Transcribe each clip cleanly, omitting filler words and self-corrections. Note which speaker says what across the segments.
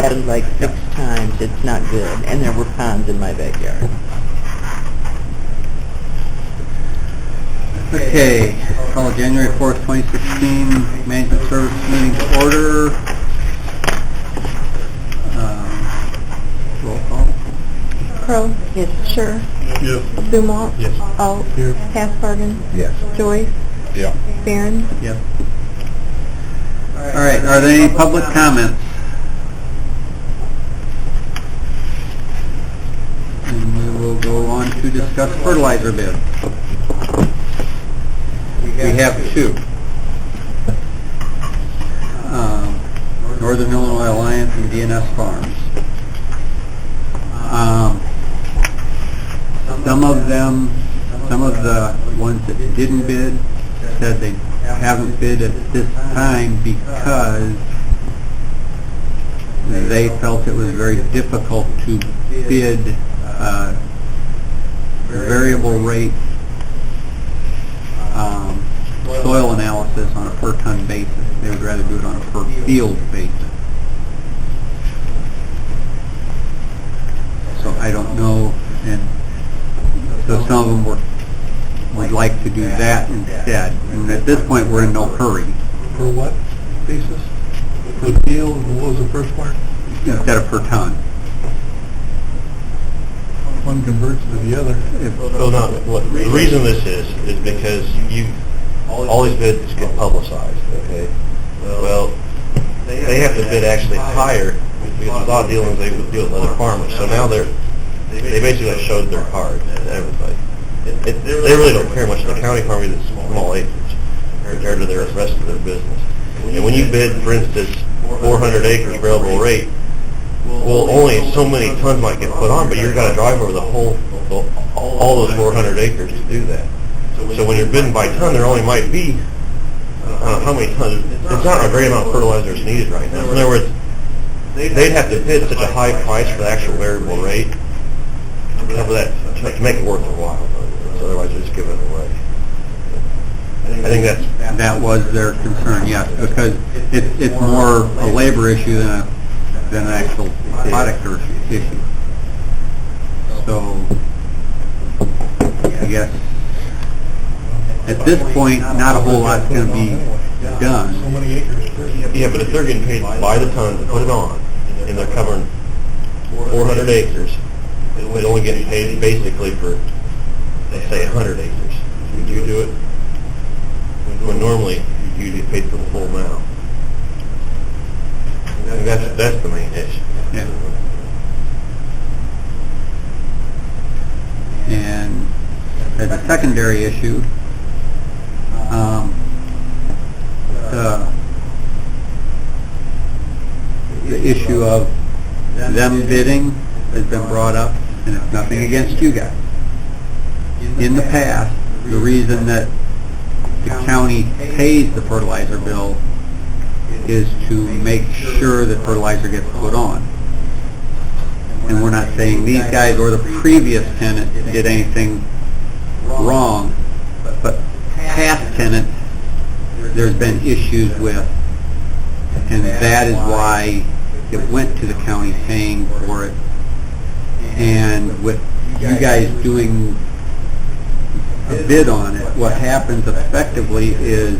Speaker 1: happened like 6 times. It's not good. And there were ponds in my backyard.
Speaker 2: Okay, call January 4th, 2016 Management Service meeting to order. Roll call.
Speaker 3: Crow?
Speaker 1: Yes.
Speaker 3: Sure.
Speaker 4: Yes.
Speaker 3: Dumont?
Speaker 4: Yes.
Speaker 3: Alt?
Speaker 4: Here.
Speaker 3: Hasbargen?
Speaker 4: Yes.
Speaker 3: Joyce?
Speaker 4: Yeah.
Speaker 3: Barron?
Speaker 2: Yep. All right, are there any public comments? And we will go on to discuss fertilizer bid. We have 2. Northern Illinois Alliance and DNS Farms. Some of the ones that didn't bid said they haven't bid at this time because they felt it was very difficult to bid variable rate soil analysis on a per ton basis. They would rather do it on a per field basis. So I don't know, and so some of them would like to do that instead. And at this point, we're in no hurry.
Speaker 4: For what basis? The deal, what was the first part?
Speaker 2: Instead of per ton.
Speaker 4: One converts to the other.
Speaker 5: Well, no, the reason this is because all these bids get publicized, okay? Well, they have to bid actually higher because a lot of dealings they would deal with other farmers. So now they basically showed their card to everybody. They really don't care much. The county farm is small acreage compared to the rest of their business. And when you bid, for instance, 400 acres variable rate, well, only so many tons might get put on, but you've got to drive over all those 400 acres to do that. So when you're bidding by ton, there only might be, how many tons? It's not a great amount of fertilizer that's needed right now. In other words, they'd have to bid such a high price for the actual variable rate to cover that, to make it worth their while. So otherwise, they're just giving it away. I think
Speaker 2: That was their concern, yes, because it's more a labor issue than an actual product or issue. So, I guess, at this point, not a whole lot's going to be done.
Speaker 4: So many acres.
Speaker 5: Yeah, but if they're getting paid by the ton to put it on, and they're covering 400 acres, they're only getting paid basically for, let's say, 100 acres. Would you do it? When normally you get paid for the full amount. I think that's the main issue.
Speaker 2: Yeah. And as a secondary issue, the issue of them bidding has been brought up, and it's nothing against you guys. In the past, the reason that the county pays the fertilizer bill is to make sure that fertilizer gets put on. And we're not saying these guys or the previous tenant did anything wrong, but past tenants there's been issues with, and that is why it went to the county paying for it. And with you guys doing a bid on it, what happens effectively is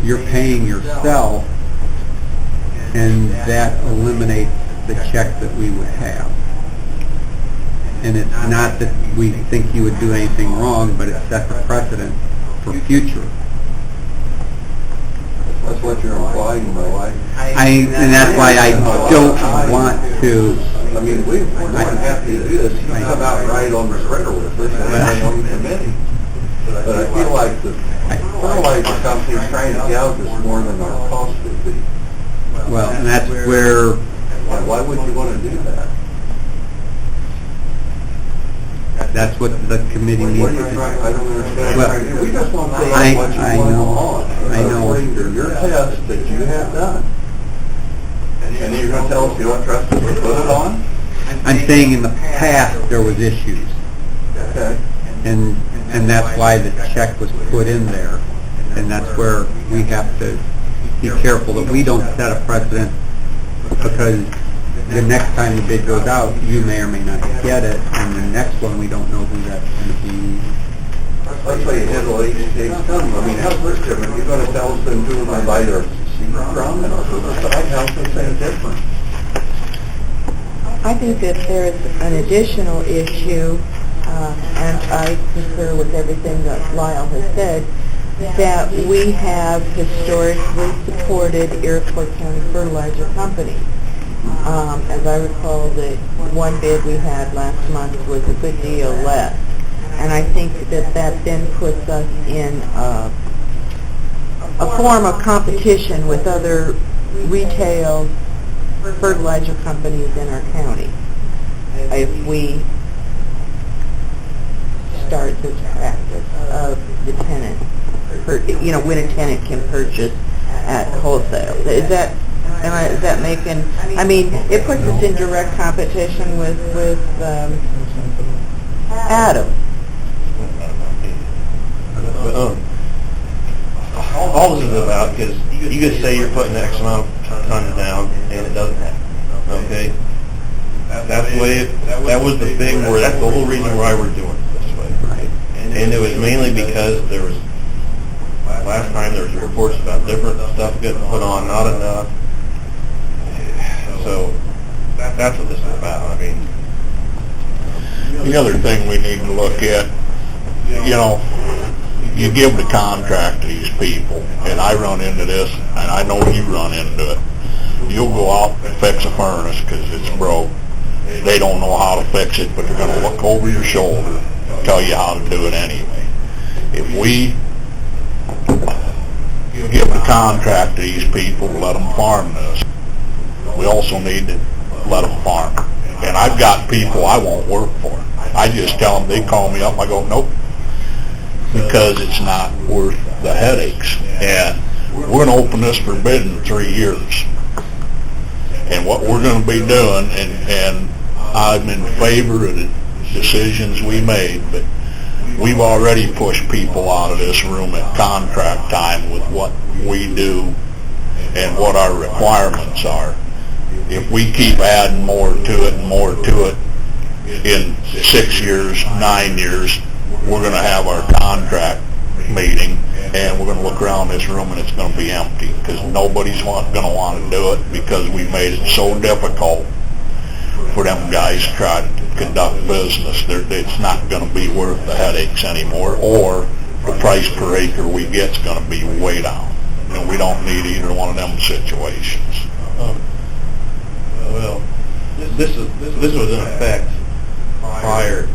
Speaker 2: you're paying yourself, and that eliminates the check that we would have. And it's not that we think you would do anything wrong, but it sets a precedent for future.
Speaker 6: That's what you're implying, my wife.
Speaker 2: And that's why I don't want to.
Speaker 6: I mean, we're more than happy to do this. You come out right on the spreader with us and on the committee. But I feel like the fertilizer company's trying to gouge us more than our cost would be.
Speaker 2: Well, and that's where.
Speaker 6: Why would you want to do that?
Speaker 2: That's what the committee needs
Speaker 6: What are
Speaker 2: to
Speaker 6: you
Speaker 2: do.
Speaker 6: trying, I don't understand.
Speaker 2: Well,
Speaker 6: We just want to know
Speaker 2: I
Speaker 6: what you want
Speaker 2: know.
Speaker 6: on.
Speaker 2: I know.
Speaker 6: According to your test that you have done. And you're going to tell us you don't trust us to put it on?
Speaker 2: I'm saying in the past there was issues,
Speaker 6: Okay.
Speaker 2: and that's why the check was put in there, and that's where we have to be careful that we don't set a precedent, because the next time the bid goes out, you may or may not get it, and the next one, we don't know who that's gonna be.
Speaker 6: Let's say you handle each case come. I mean, how's this different? You're gonna tell us them who to buy their from and but how's this thing different?
Speaker 1: I think that there's an additional issue, and I concur with everything that Lyle has said, that we have historically supported Iroquois County Fertilizer Company. As I recall, the one bid we had last month was a good deal less. And I think that that then puts us in a form of competition with other retail fertilizer companies in our county if we start this practice of the tenant, when a tenant can purchase at wholesale. Is that making, I mean, it puts us in direct competition with Adam.
Speaker 5: All this is about, because you just say you're putting X amount of tons down, and it doesn't happen, okay? That's the way, that was the thing where, that's the whole reason why we're doing it this way.
Speaker 2: Right.
Speaker 5: And it was mainly because there was, last time there was reports about different stuff getting put on, not enough. So, that's what this is about, I mean.
Speaker 7: The other thing we need to look at, you give the contract to these people, and I run into this, and I know you run into it. You'll go out and fix a furnace because it's broke. They don't know how to fix it, but they're going to look over your shoulder, tell you how to do it anyway. If we give the contract to these people, let them farm this, we also need to let them farm. And I've got people I won't work for. I just tell them, they call me up, I go, nope, because it's not worth the headaches. And we're going to open this for bid in 3 years. And what we're going to be doing, and I'm in favor of the decisions we made, but we've already pushed people out of this room at contract time with what we do and what our requirements are. If we keep adding more to it and more to it, in 6 years, 9 years, we're going to have our contract meeting, and we're going to look around this room and it's going to be empty, because nobody's going to want to do it, because we made it so difficult for them guys to try to conduct business. It's not going to be worth the headaches anymore, or the price per acre we get's going to be way down. And we don't need either one of them situations.
Speaker 5: Well, this was in effect prior to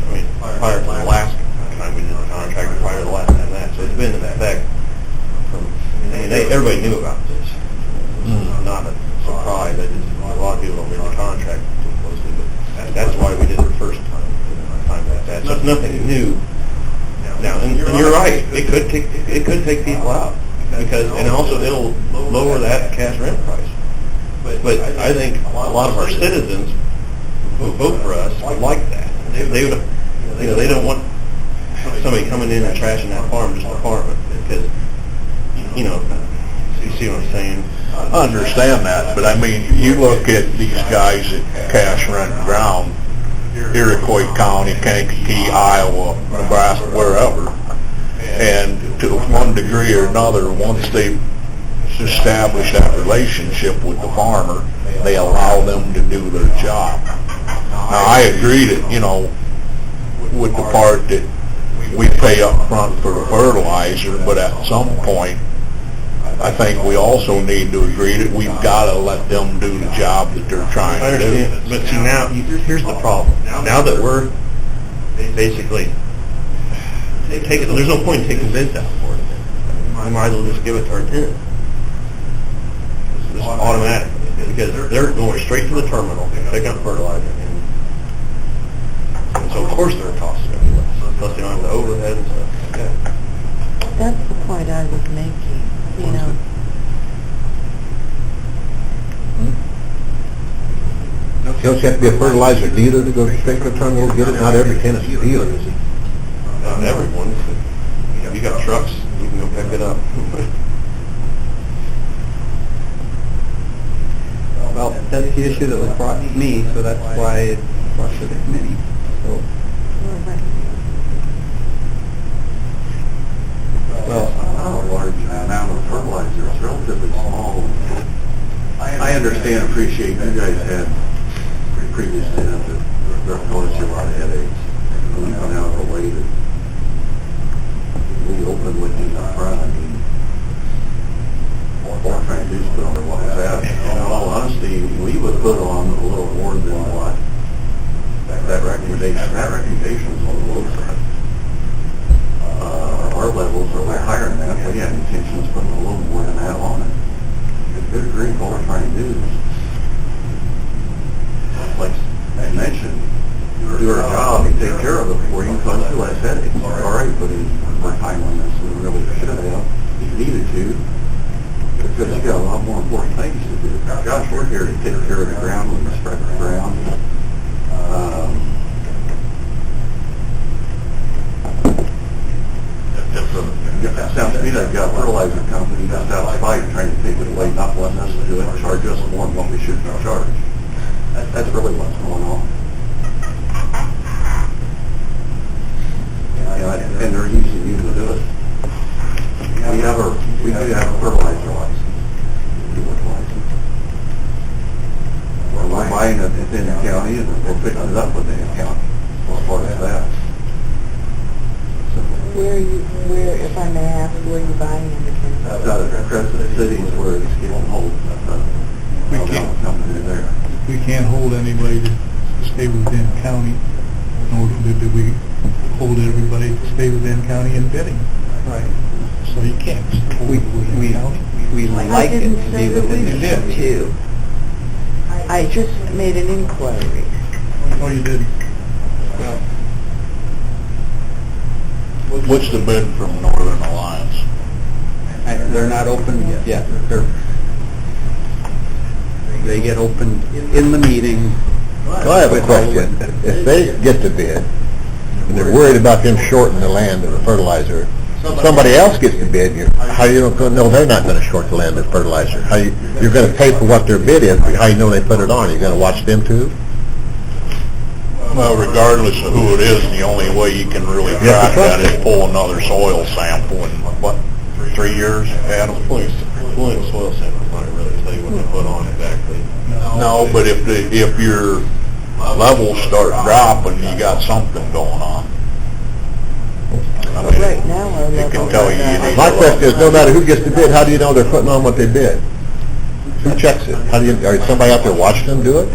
Speaker 5: the last time we did the contract, prior to the last time that. So it's been in effect from, everybody knew about this. It's not a surprise that a lot of people don't read the contract too closely, but that's why we did it the first time like that. So it's nothing new. Now, and you're right, it could take people out, because, and also it'll lower that cash rent price. But I think a lot of our citizens who vote for us would like that. They would, they don't want somebody coming in and trashing that farm just to farm it, because, you see what I'm saying?
Speaker 7: I understand that, but I mean, you look at these guys that cash rent ground, Iroquois County, Kankakee, Iowa, Nebraska, wherever, and to one degree or another, once they've established that relationship with the farmer, they allow them to do their job. Now, I agree that, with the part that we pay up front for the fertilizer, but at some point, I think we also need to agree that we've got to let them do the job that they're trying to do.
Speaker 5: I understand, but see, now, here's the problem. Now that we're basically taking, there's no point in taking bids out for it. I might as well just give it to our tenant. Just automatically, because they're going straight to the terminal, picking up fertilizer, and so of course their costs are going to be less, plus they don't have the overhead and stuff like that.
Speaker 1: That's the point I was making,
Speaker 8: You have to be a fertilizer dealer to go straight to the terminal and get it. Not every tenant's a dealer, is he?
Speaker 5: Not everyone. If you got trucks, you can go pick it up.
Speaker 2: Well, that's the issue that was brought to me, so that's why it's brought to the committee. So,
Speaker 6: Well, not a large amount of fertilizer, it's relatively small. I understand, appreciate you guys had previous to that, that caused you a lot of headaches. And we went out of the way to, we opened with you in the front, I mean, all we're trying to do is put on what was that. And in all honesty, we would put on a little more than what that recommendation is on the low side. Our levels are a little higher than that, but yeah, intention is putting a little more than that on it. Good grief, all we're trying to do is, like I mentioned, do our job and take care of it before you cause you less headaches. All right, put in more time on this than we really should have, if you needed to, because you got a lot more important things to do. Gosh, we're here to take care of the ground and respect the ground. It sounds to me like you've got a fertilizer company that's out of spite trying to take it away, not wanting us to do it, charge us more than what we should be charged. That's really what's going on. And they're using you to do it. We do have a fertilizer license. We're buying it within the county and we're picking it up within the county as far as that.
Speaker 1: Where, if I may ask, where are you buying it?
Speaker 6: Out of Crescent Cities where it's getting hold company there.
Speaker 4: We can't hold anybody to stay within county, nor do we hold everybody to stay within county in bidding.
Speaker 2: right.
Speaker 4: So you can't hold
Speaker 2: We,
Speaker 4: it within
Speaker 2: we,
Speaker 4: county.
Speaker 2: we like it to be within the city.
Speaker 1: Too. I just made an inquiry.
Speaker 4: Oh, you didn't?
Speaker 7: What's the bid from Northern Alliance?
Speaker 2: They're not open yet. They get opened in the meeting.
Speaker 8: I have a question. If they get the bid, and they're worried about them shorting the land of the fertilizer, somebody else gets the bid, how you don't know they're not gonna short the land of fertilizer? You're gonna pay for what their bid is, but how you know they put it on? You're gonna watch them too?
Speaker 7: Well, regardless of who it is, the only way you can really track that is pull another soil sample in, what, 3 years, Adam?
Speaker 5: Pulling a soil sample might really tell you what they put on exactly.
Speaker 7: No, but if your levels start dropping, you got something going on. I mean,
Speaker 1: Right now, our
Speaker 7: it
Speaker 1: level.
Speaker 7: can tell you need
Speaker 8: My question is, no matter who gets the bid, how do you know they're putting on what they bid? Who checks it? Are somebody out there watching them do it?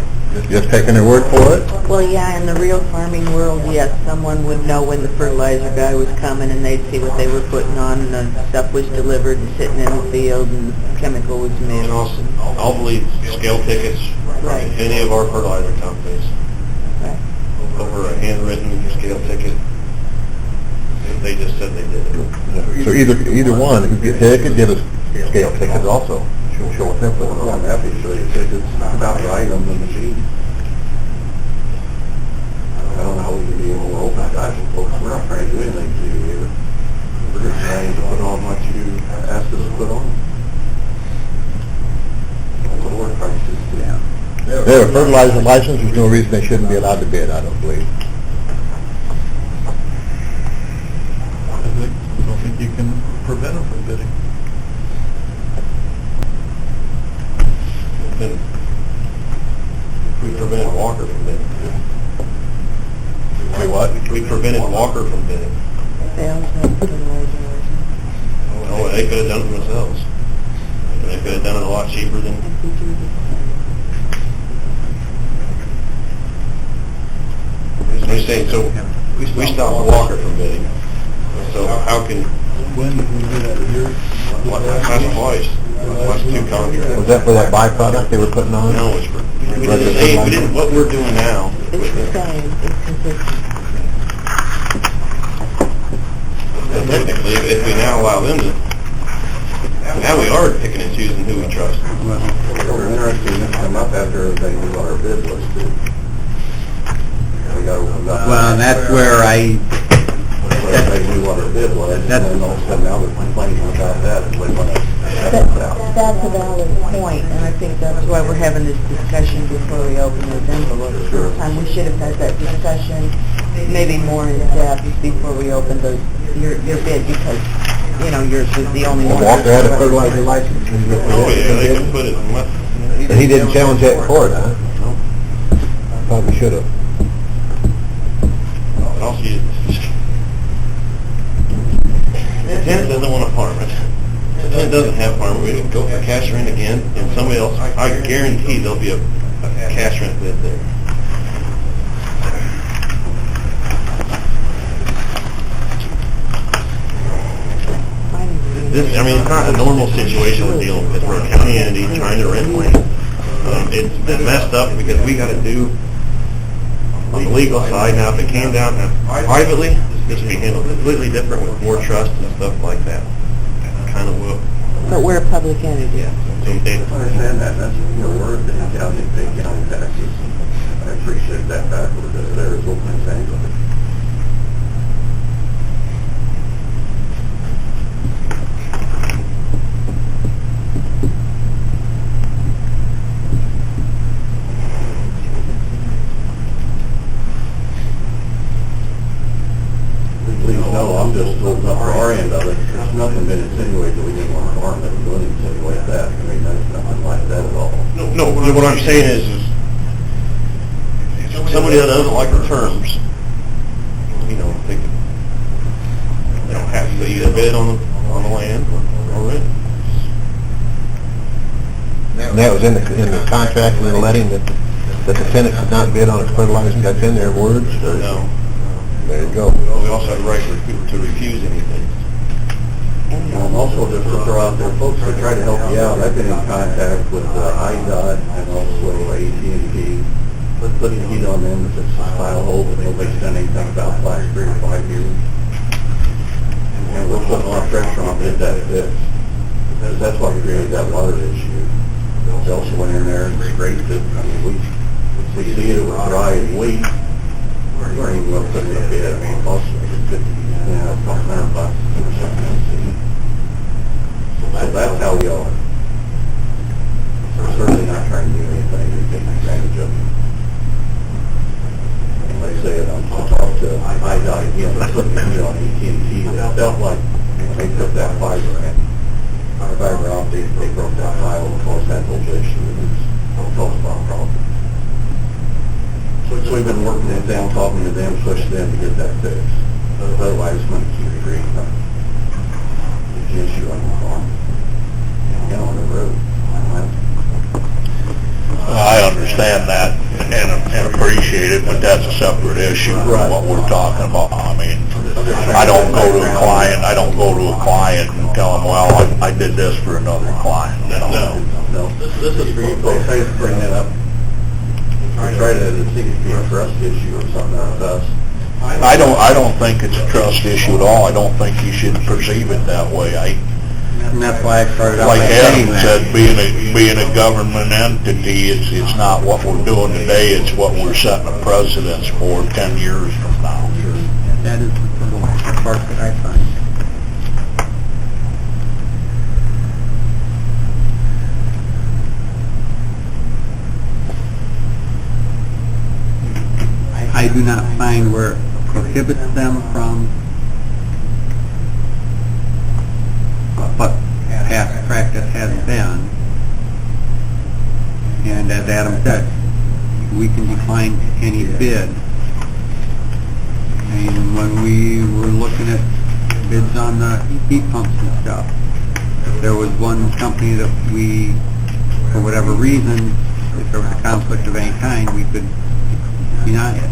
Speaker 8: Just taking their word for it?
Speaker 1: Well, yeah, in the real farming world, yes, someone would know when the fertilizer guy was coming and they'd see what they were putting on and the stuff was delivered and sitting in the field and chemical was
Speaker 5: And
Speaker 1: mixed.
Speaker 5: also, I'll believe scale tickets from
Speaker 1: Right.
Speaker 5: any of our fertilizer companies
Speaker 1: Right.
Speaker 5: over a handwritten scale ticket. They just said they did it.
Speaker 8: So either one, who gets it could give us scale tickets also. Show what they're putting
Speaker 6: I'm
Speaker 8: on.
Speaker 6: happy to show you tickets about right on the machine. I don't know how we can be able to open it. Gosh, folks, we're not trying to do anything to you here. We're just trying to put on what you asked us to put on. That's what we're trying to do.
Speaker 2: Yeah.
Speaker 8: They have a fertilizer license, there's no reason they shouldn't be allowed to bid, I don't believe.
Speaker 4: I don't think you can prevent them from bidding.
Speaker 5: Then we prevented Walker from bidding.
Speaker 7: Say what?
Speaker 5: We prevented Walker from bidding.
Speaker 1: They also have fertilizer license.
Speaker 5: Oh, they could have done it themselves. And they could have done it a lot cheaper than, I'm just saying, so we stopped Walker from bidding. So how can,
Speaker 4: When did we do that?
Speaker 5: last twice, last two contracts.
Speaker 8: Was that for that byproduct they were putting on?
Speaker 5: No, it's for, we did the same, we did what we're doing now.
Speaker 1: It's the same, it's consistent.
Speaker 5: But technically, if we now allow them to, now we are picking and choosing who we trust.
Speaker 6: We're interested in this come up after they knew what our bid was too. We got to open up.
Speaker 2: Well, and that's where
Speaker 6: They knew what our bid was, and then all of a sudden now they're complaining about that, and they want to
Speaker 1: That's a valid point, and I think that's why we're having this discussion before we open those envelopes. We should have had that discussion maybe more in depth before we opened your bid, because, you know, yours was the only one.
Speaker 8: Walter had a fertilizer license.
Speaker 5: Oh, yeah, they can put it in what?
Speaker 8: And he didn't challenge that in court, huh? Probably should have.
Speaker 5: Also, the tenant doesn't want to farm it. The tenant doesn't have farm, we can go for cash rent again, and somebody else, I guarantee there'll be a cash rent bid there. This, I mean, it's not a normal situation we're dealing with. We're a county entity trying to rent land. It's been messed up because we got to do on the legal side. Now, if it came down privately, this would be handled completely different with more trust and stuff like that. Kind of will.
Speaker 1: But we're a public entity.
Speaker 5: Yeah.
Speaker 6: I understand that, that's, you know, we're in the county, pay county taxes. I appreciate that backward, there is what I'm saying. Please know, I'm just holding up for our end of it. There's nothing been insinuated that we didn't want to farm it, we wouldn't insinuate that. I mean, there's nothing like that at all.
Speaker 5: No, what I'm saying is somebody that doesn't like the terms, you know, they don't have to either bid on the land or rent.
Speaker 8: And that was in the contract, in the letting, that the tenant could not bid on a fertilizer, that's in their words? Or-
Speaker 5: No.
Speaker 8: There you go.
Speaker 5: We also have the right to refuse anything.
Speaker 6: And also just to throw out there, folks, to try to help you out, I've been in contact with IDOT and also AT&T, putting heat on them if it's a file hold, but nobody's done anything about the last 3 or 5 years. And we're putting a lot of pressure on to get that fixed, because that's what created that water issue. They also went in there and scraped it. I mean, we see it was dry and weak. We weren't even going to put it in a bid. I mean, it cost $50, $100 or something. So that's how we are. We're certainly not trying to do anything to take advantage of it. And like I said, I talked to IDOT again, but putting it on AT&T, that felt like when they took that fiber in, our fiber optic, they broke that tile and caused that whole issue. It was caused a problem. So we've been working with them, talking to them, pushing them to get that fixed. Otherwise, it's going to keep creating an issue on the farm. And on the road.
Speaker 7: I understand that and appreciate it, but that's a separate issue from what we're talking about. I mean, I don't go to a client and tell them, well, I did this for another client.
Speaker 6: No, this is for you folks. I just bring that up. I try to think it'd be a trust issue or something like that.
Speaker 7: I don't think it's a trust issue at all. I don't think you should perceive it that way.
Speaker 2: And that's why I started out
Speaker 7: Like
Speaker 2: by saying
Speaker 7: Adam
Speaker 2: that.
Speaker 7: said, being a government entity, it's not what we're doing today, it's what we're setting a precedence for 10 years from now.
Speaker 2: That is the part that I find. I do not find where it prohibits them from what past practice has been. And as Adam said, we can decline any bid. And when we were looking at bids on the heat pumps and stuff, there was one company that we, for whatever reason, if there was a conflict of any kind, we could deny it.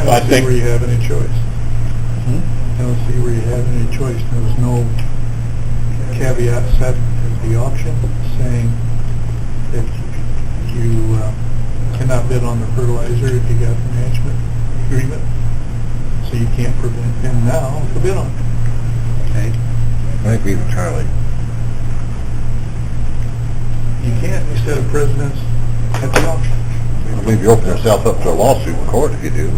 Speaker 7: I think
Speaker 4: where you have any choice. I don't see where you have any choice. There was no caveat set at the auction saying that you cannot bid on the fertilizer if you got the management agreement. So you can't prevent him now to bid on it.
Speaker 2: Okay.
Speaker 8: I agree with Charlie.
Speaker 4: You can't, instead of presidents at the auction.
Speaker 8: I believe you open yourself up to a lawsuit in court if you do,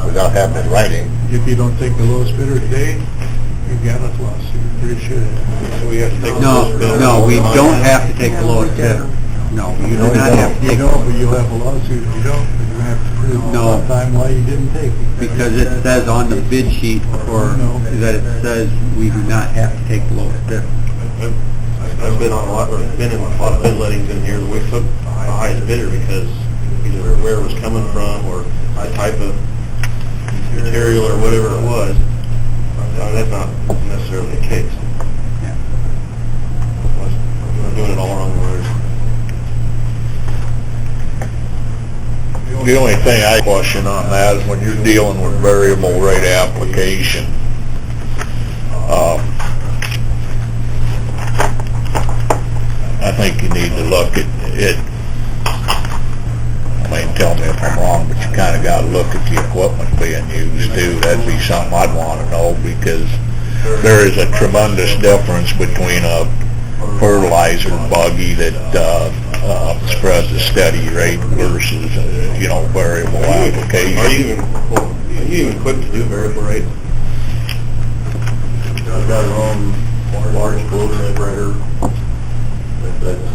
Speaker 8: without having it in writing.
Speaker 4: If you don't take the lowest bidder today, you've got a lawsuit, or you should.
Speaker 5: So we have to take the
Speaker 2: No,
Speaker 5: lowest bidder.
Speaker 2: no, we don't have to take the lowest bidder. No, you do not have to
Speaker 4: You
Speaker 2: take,
Speaker 4: don't, but you'll have a lawsuit if you don't, but you're gonna have to prove
Speaker 2: No.
Speaker 4: sometime why you didn't take it.
Speaker 2: because it says on the bid sheet, or that it says we do not have to take the lowest bidder.
Speaker 5: I've been on a lot, or been in a lot of bid lettings in here, we took the highest bidder because either where it was coming from, or the type of material, or whatever it was. That's not necessarily the case.
Speaker 2: Yeah.
Speaker 5: We're doing it all wrong ways.
Speaker 7: The only thing I question on that is when you're dealing with variable rate application, I think you need to look at it. I mean, tell me if I'm wrong, but you kind of got to look at the equipment being used too. That'd be something I'd want to know, because there is a tremendous difference between a fertilizer buggy that spreads a steady rate versus, variable application.
Speaker 5: Are you even equipped to do variable rate?
Speaker 6: I've got our own large blower spreader that's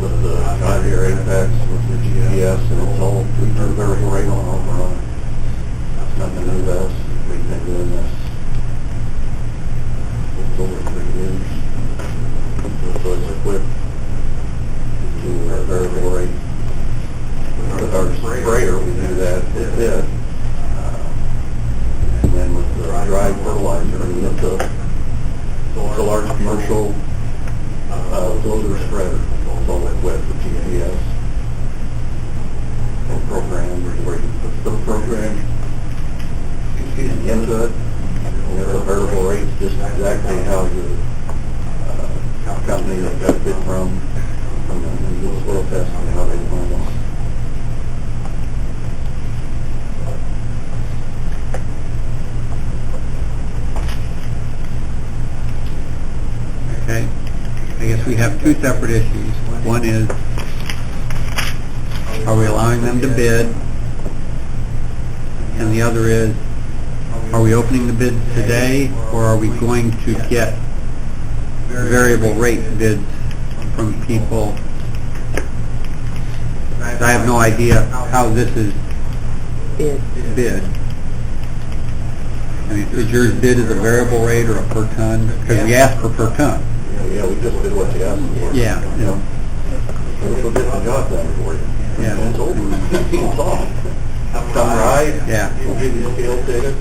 Speaker 6: with the Pioneer Apex, with the GPS, and it's all, we turn variable rate on all our own. It's nothing new to us, we've been doing this. It's over 3 years. So it's equipped to variable rate. With our sprayer, we do that with it. And then with the dry fertilizer, I mean, it's a large commercial floater spreader. It's all equipped with GPS. And program, where you put the program into it. And the variable rate's just exactly how the company that got it from the soil testing, how they find it.
Speaker 2: Okay? I guess we have two separate issues. One is, are we allowing them to bid? And the other is, are we opening the bids today, or are we going to get variable rate bids from people? I have no idea how this is bid. I mean, is yours bid as a variable rate or a per ton? Because we asked for per ton.
Speaker 6: Yeah, we just did what you asked for.
Speaker 2: Yeah.
Speaker 6: We'll get the job done for you.
Speaker 2: Yeah.
Speaker 6: And it's over. It's off. Come right.
Speaker 2: Yeah.
Speaker 6: We'll give you a scale ticket.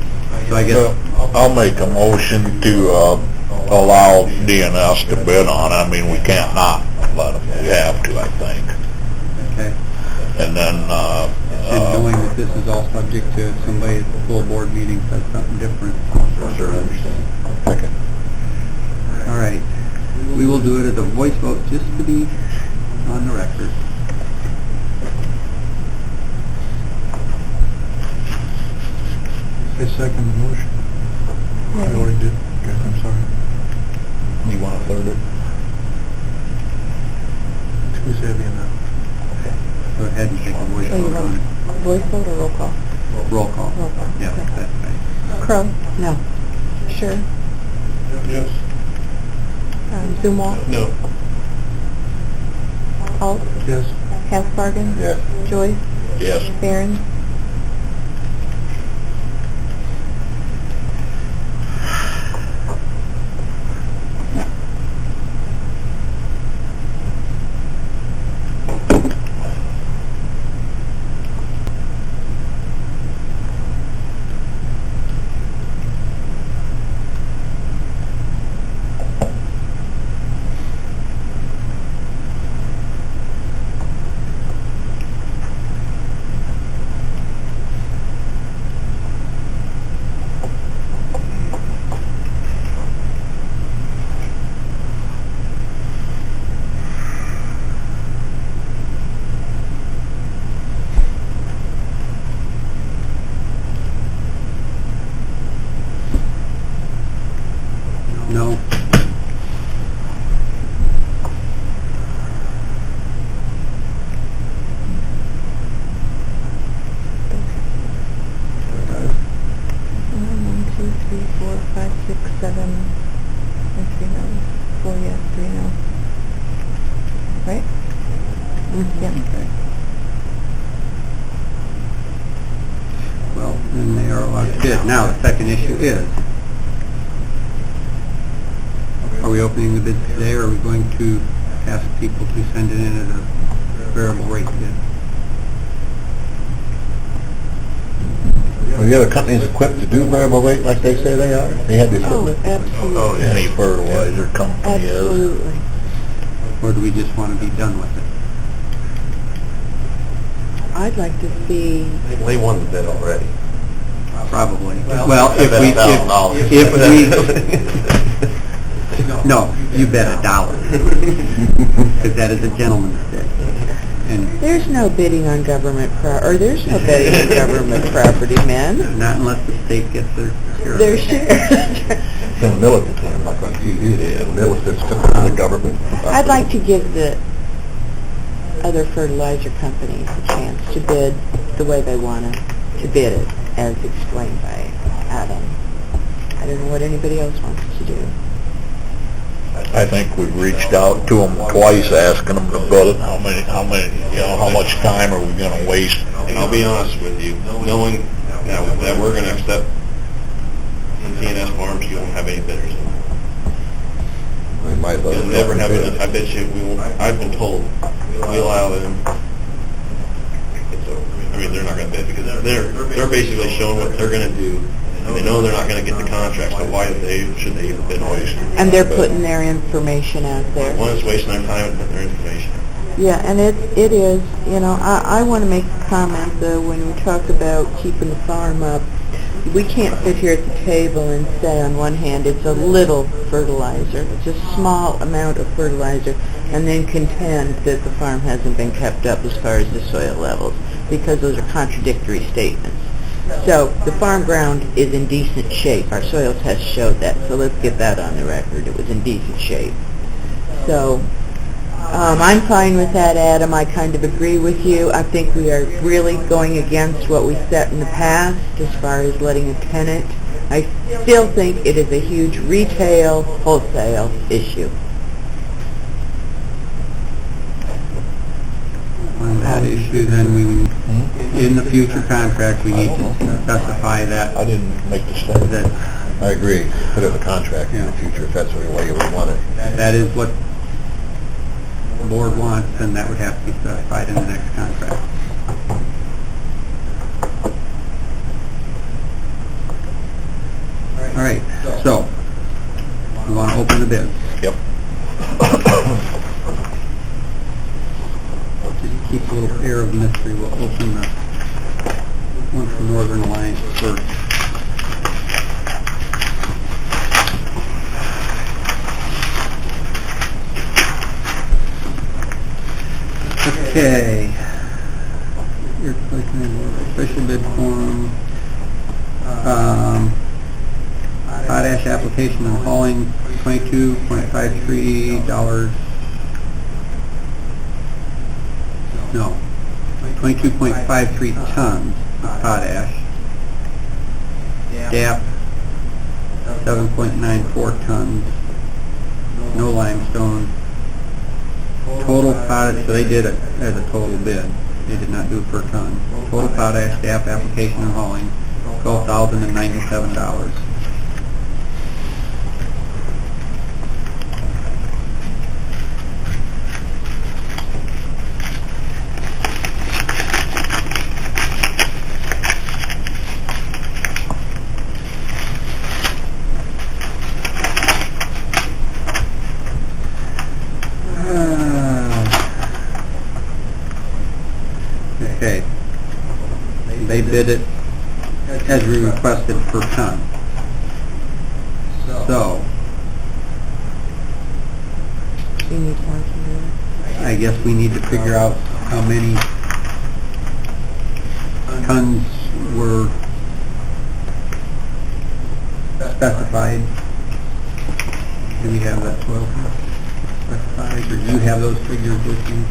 Speaker 2: So I guess,
Speaker 7: I'll make a motion to allow DNS to bid on it. I mean, we can't not let them. We have to, I think.
Speaker 2: okay.
Speaker 7: And then,
Speaker 2: And knowing that this is all subject to somebody at the full board meeting says something different.
Speaker 6: For sure, I understand.
Speaker 8: Second.
Speaker 2: All right. We will do it as a voice vote just to be on the record.
Speaker 4: I second the motion. I already did. Okay, I'm sorry.
Speaker 7: you want to third it?
Speaker 4: Who's heavy enough?
Speaker 2: Go ahead and take a voice
Speaker 3: Oh, you
Speaker 2: vote on
Speaker 3: want
Speaker 2: it.
Speaker 3: voice vote or roll call?
Speaker 2: Roll call.
Speaker 3: Roll call.
Speaker 2: Yeah,
Speaker 3: Okay.
Speaker 2: that's right.
Speaker 3: Crow?
Speaker 1: No.
Speaker 3: Sure.
Speaker 5: Yes.
Speaker 3: Zumwalt?
Speaker 5: No.
Speaker 3: Alt?
Speaker 4: Yes.
Speaker 3: Hasbargen?
Speaker 8: Yes.
Speaker 3: Joyce?
Speaker 7: Yes.
Speaker 3: Barron?
Speaker 2: No.
Speaker 3: One, two, three, 4, 5, 6, 7, and 3 no's. 4 yes, 3 no. Right? Yeah.
Speaker 2: Okay. Well, then they are allowed to bid. Now, the second issue is, are we opening the bid today, or are we going to ask people to send it in at a variable rate bid?
Speaker 8: Are the other companies equipped to do variable rate like they say they are? They have the
Speaker 3: Oh,
Speaker 8: equipment?
Speaker 3: absolutely.
Speaker 7: Any fertilizer company is.
Speaker 3: Absolutely.
Speaker 2: Or do we just want to be done with it?
Speaker 1: I'd like to see,
Speaker 5: They won the bid already.
Speaker 2: Probably. Well, if we, no, you bet $1, because that is a gentleman's bid. And
Speaker 1: there's no bidding on government there's no bidding on government property, man.
Speaker 2: not unless the state gets their share. of
Speaker 1: Their
Speaker 2: it.
Speaker 1: share.
Speaker 8: In military, like on TV, they have military stuff in the government.
Speaker 1: I'd like to give the other fertilizer companies a chance to bid the way they want to bid it, as explained by Adam. I don't know what anybody else wants to do.
Speaker 7: I think we've reached out to them twice, asking them to bid it. How many, how much time are we gonna waste?
Speaker 5: And I'll be honest with you, knowing that we're gonna accept T&S Farms, you won't have any bidders.
Speaker 8: We might as well.
Speaker 5: You'll never have enough. I bet you we won't. I've been told we allow them. It's over. I mean, they're not going to bid because they're basically showing what they're going to do, and they know they're not going to get the contract. So why should they even bid on it?
Speaker 1: And they're putting their information out there.
Speaker 5: One is wasting their time and putting their information.
Speaker 1: Yeah, and it is, I want to make a comment, though, when we talk about keeping the farm up. We can't sit here at the table and say, on one hand, it's a little fertilizer, it's a small amount of fertilizer, and then contend that the farm hasn't been kept up as far as the soil levels, because those are contradictory statements. So the farm ground is in decent shape. Our soil test showed that, so let's get that on the record. It was in decent shape. So I'm fine with that, Adam. I kind of agree with you. I think we are really going against what we set in the past as far as letting a tenant. I still think it is a huge retail, wholesale issue.
Speaker 2: On that issue, then in the future contract, we need to specify that.
Speaker 7: I didn't make the statement.
Speaker 2: That
Speaker 8: I agree. Put it in the contract in the future if that's the way we want it.
Speaker 2: that is what the board wants, then that would have to be specified in the next contract. All right, so, we want to open the bid.
Speaker 7: Yep.
Speaker 2: Just keep a little air of mystery, we'll open the one from Northern Alliance first. Okay. Your official bid form. Potash application and hauling, $22.53. No, 22.53 tons of potash. DAP, 7.94 tons. No limestone. Total potash, so they did it as a total bid. They did not do it per ton. Total potash, DAP application and hauling, $12,097. Okay. They bid it as we requested per ton. So,
Speaker 1: We need more to do.
Speaker 2: I guess we need to figure out how many tons were specified Do we have that soil test specified, or do you have those figures with you?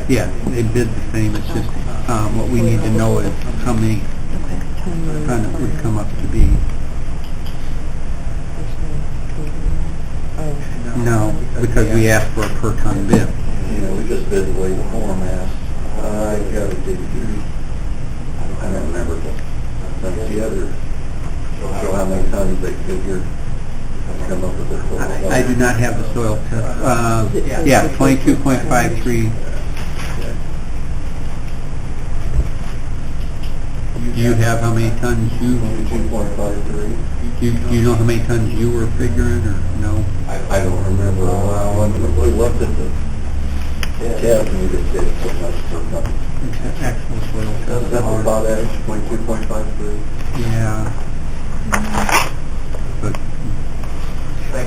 Speaker 2: Yeah, they bid the same, it's just, what we need to know is how many ton it would come up to be. No, because we asked for a per ton bid.
Speaker 6: You know, we just bid the way the form asked. I gotta dig through, I don't remember, but that's the other, show how many tons they figure, come up with their total.
Speaker 2: I do not have the soil test, yeah, 22.53. Do you have how many tons you,
Speaker 6: 2.53.
Speaker 2: you know how many tons you were figuring, or no?
Speaker 6: I don't remember. When we looked at the test, we just did so much per ton.
Speaker 2: Actual soil test.
Speaker 6: That's about average, 22.53.
Speaker 2: Yeah.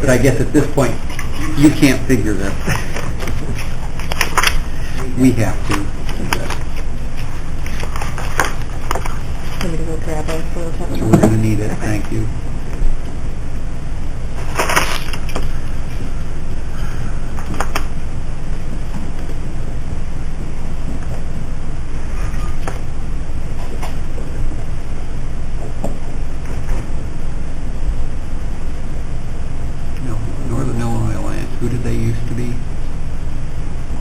Speaker 2: But I guess at this point, you can't figure that. We have to.
Speaker 3: Want me to go grab a soil test?
Speaker 2: So we're going to need it, thank you. No, Northern Illinois Alliance, who did they used to be?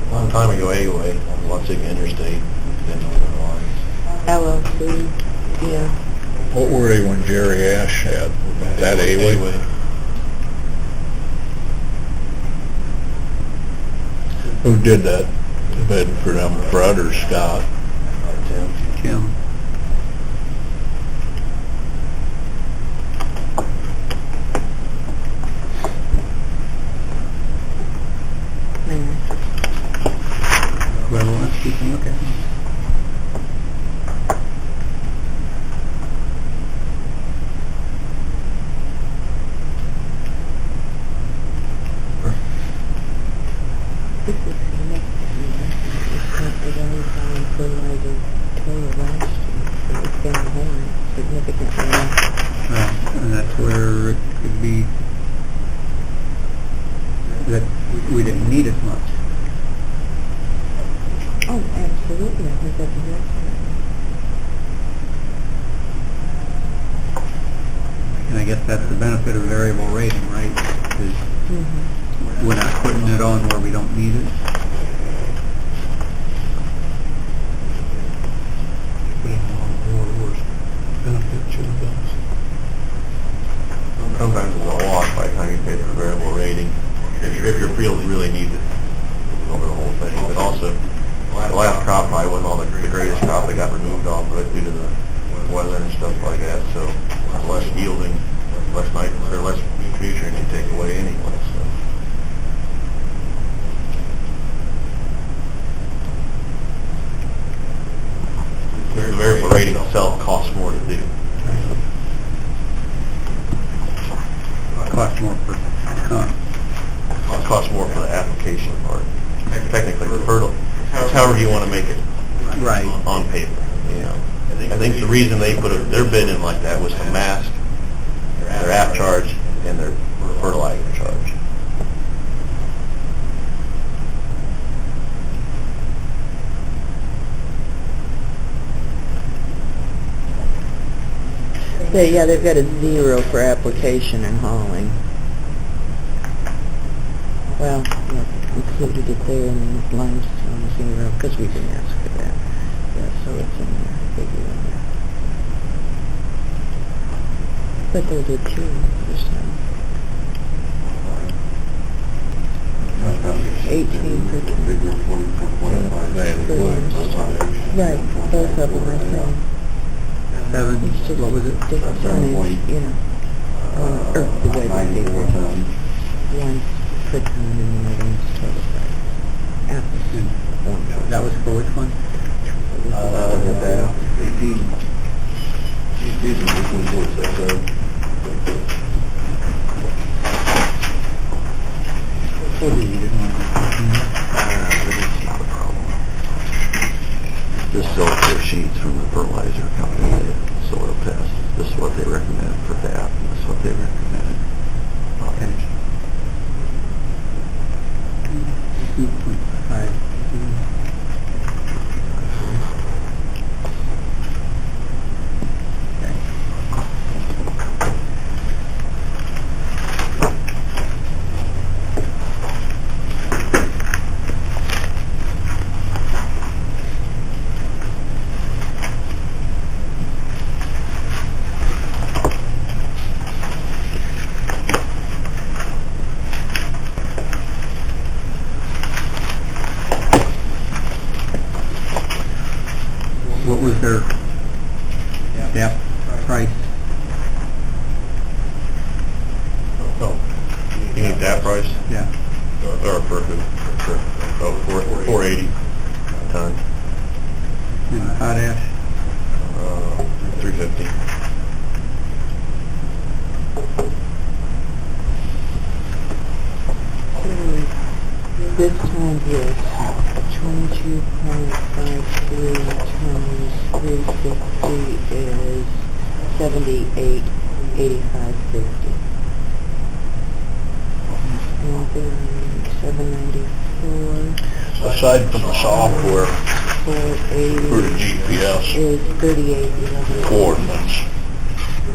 Speaker 5: A long time ago, anyway, on Lutzig Interstate, then Northern Alliance.
Speaker 1: LLC, yeah.
Speaker 7: What were they when Jerry Ash had that A-Way? Who did that bid for them, Fred or Scott?
Speaker 2: Kim. Whoever wants to look at it.
Speaker 1: This is significant. It's not the only time fertilizer total last year, so it's been more significantly less.
Speaker 2: Well, and that's where it could be that we didn't need as much.
Speaker 1: Oh, absolutely, I think that's exactly right.
Speaker 2: And I guess that's the benefit of variable rating, right? Is we're not putting it on where we don't need it.
Speaker 4: Put it on more benefit to the bills.
Speaker 5: Sometimes it's a wash by the time you pay for variable rating, if your field really needs it over the whole thing. But also, the last crop probably wasn't all the greatest crop that got removed off of it due to the weather and stuff like that, so less yielding, less nutrients you take away anyway, so. The variable rating itself costs more to do.
Speaker 2: Cost more per ton.
Speaker 5: It costs more for the application part. Technically, for fertile, it's however you want to make it
Speaker 2: Right.
Speaker 5: on paper, you know. I think the reason they put their bid in like that was to mask their app charge and their fertilizer charge.
Speaker 1: Yeah, they've got a 0 for application and hauling. Well, included it there in the limestone 0, because we didn't ask for that. Yeah, so it's in there, figure in there. But they did too, this time. 18 per ton. Right, both of them are same. It's just
Speaker 2: what was it?
Speaker 1: different tonnage, you know, or the way they do it. One's per ton and the other one's total price. Apples.
Speaker 2: That was for which one?
Speaker 6: This is all their sheets from the fertilizer company, the soil test. This is what they recommend for DAP, and this is what they recommend.
Speaker 2: Okay. 2.5. What was their DAP price?
Speaker 5: Oh, you need that price?
Speaker 2: Yeah.
Speaker 5: Or for who? For 480 ton,
Speaker 2: And potash?
Speaker 5: 350.
Speaker 1: This time is 22.53 times 350 is 78.8550. And then 794,
Speaker 7: Aside from the software
Speaker 1: 480
Speaker 7: for the GPS
Speaker 1: is 38.11.
Speaker 7: coordinates,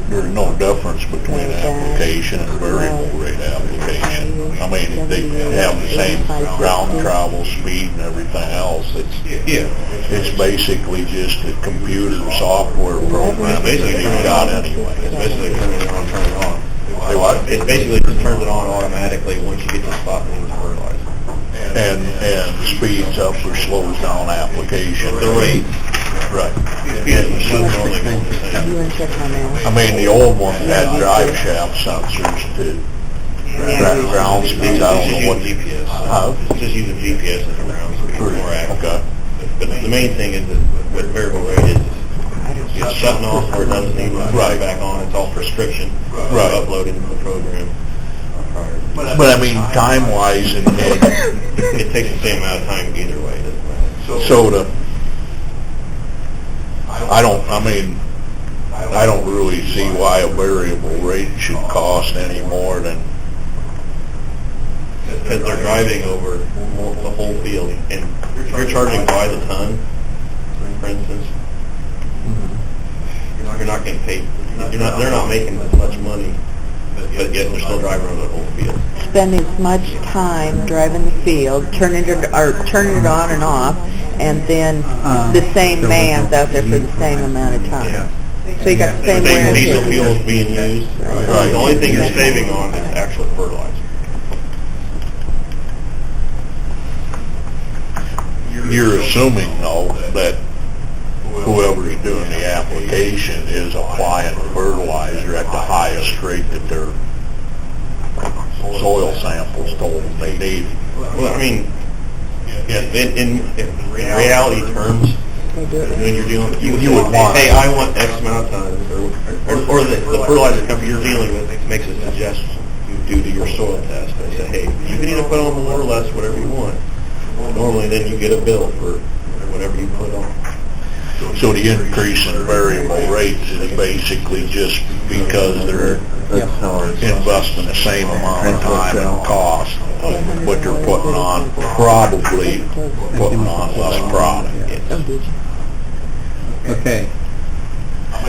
Speaker 7: there's no difference between application and variable rate application. I mean, they have the same ground travel speed and everything else. It's basically just a computer software program that you've got anyway.
Speaker 5: It's basically turn it on, turn it on.
Speaker 7: Say what?
Speaker 5: It basically just turns it on automatically once you get to the spot and it's fertilizer.
Speaker 7: And speeds up or slows down application.
Speaker 5: The rate.
Speaker 7: Right.
Speaker 5: Speed of the machine normally
Speaker 1: You want to check on that?
Speaker 7: I mean, the old one had drive shaft sensors to track ground speed. I don't know what.
Speaker 5: GPS.
Speaker 7: Huh?
Speaker 5: It's just using GPS as a ground speed, more accurate.
Speaker 7: Okay.
Speaker 5: But the main thing is that what variable rate is, it's shutting off where it doesn't need to
Speaker 7: Right.
Speaker 5: back on. It's all prescription.
Speaker 7: Right.
Speaker 5: Uploaded into the program.
Speaker 7: But I mean, time-wise, and
Speaker 5: It takes the same amount of time either way, doesn't it?
Speaker 7: so I don't really see why a variable rate should cost any more than,
Speaker 5: Because they're driving over the whole field, and if you're charging by the ton, for instance, you're not getting paid. They're not making as much money, but yet they're still driving over the whole field.
Speaker 1: Spend as much time driving the field, turning it on and off, and then the same man's out there for the same amount of time. So you got the same wear and
Speaker 5: Diesel
Speaker 1: tear.
Speaker 5: fuel is being used.
Speaker 7: Right.
Speaker 5: The only thing you're saving on is actual fertilizer.
Speaker 7: you're assuming though that whoever's doing the application is applying fertilizer at the highest rate that their soil samples told them they need.
Speaker 5: Well, I mean, in reality terms,
Speaker 1: They do it.
Speaker 5: when you're dealing,
Speaker 7: You would want-
Speaker 5: hey, I want X amount of tons, or the fertilizer company you're dealing with makes a suggestion due to your soil test. They say, hey, you can either put on more or less, whatever you want. Normally, then you get a bill for whatever you put on.
Speaker 7: So the increase in variable rates is basically just because they're investing the same amount of time and cost of what they're putting on, probably putting on less product.
Speaker 1: Oh, did you?
Speaker 2: Okay.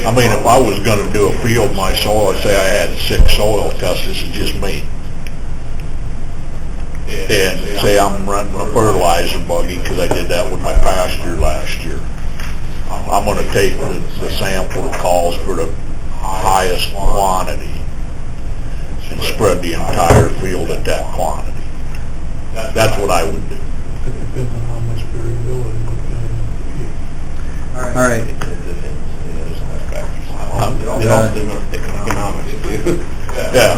Speaker 7: I mean, if I was gonna do a field my soil, say I had 6 soil tests, this is just me. And say I'm running a fertilizer buggy, because I did that with my pasture last year. I'm gonna take the sample that calls for the highest quantity and spread the entire field at that quantity. That's what I would do.
Speaker 4: It depends on how much variability we've got in the field.
Speaker 2: All right.
Speaker 5: It depends. There's enough factors It also didn't economics, too.
Speaker 7: Yeah.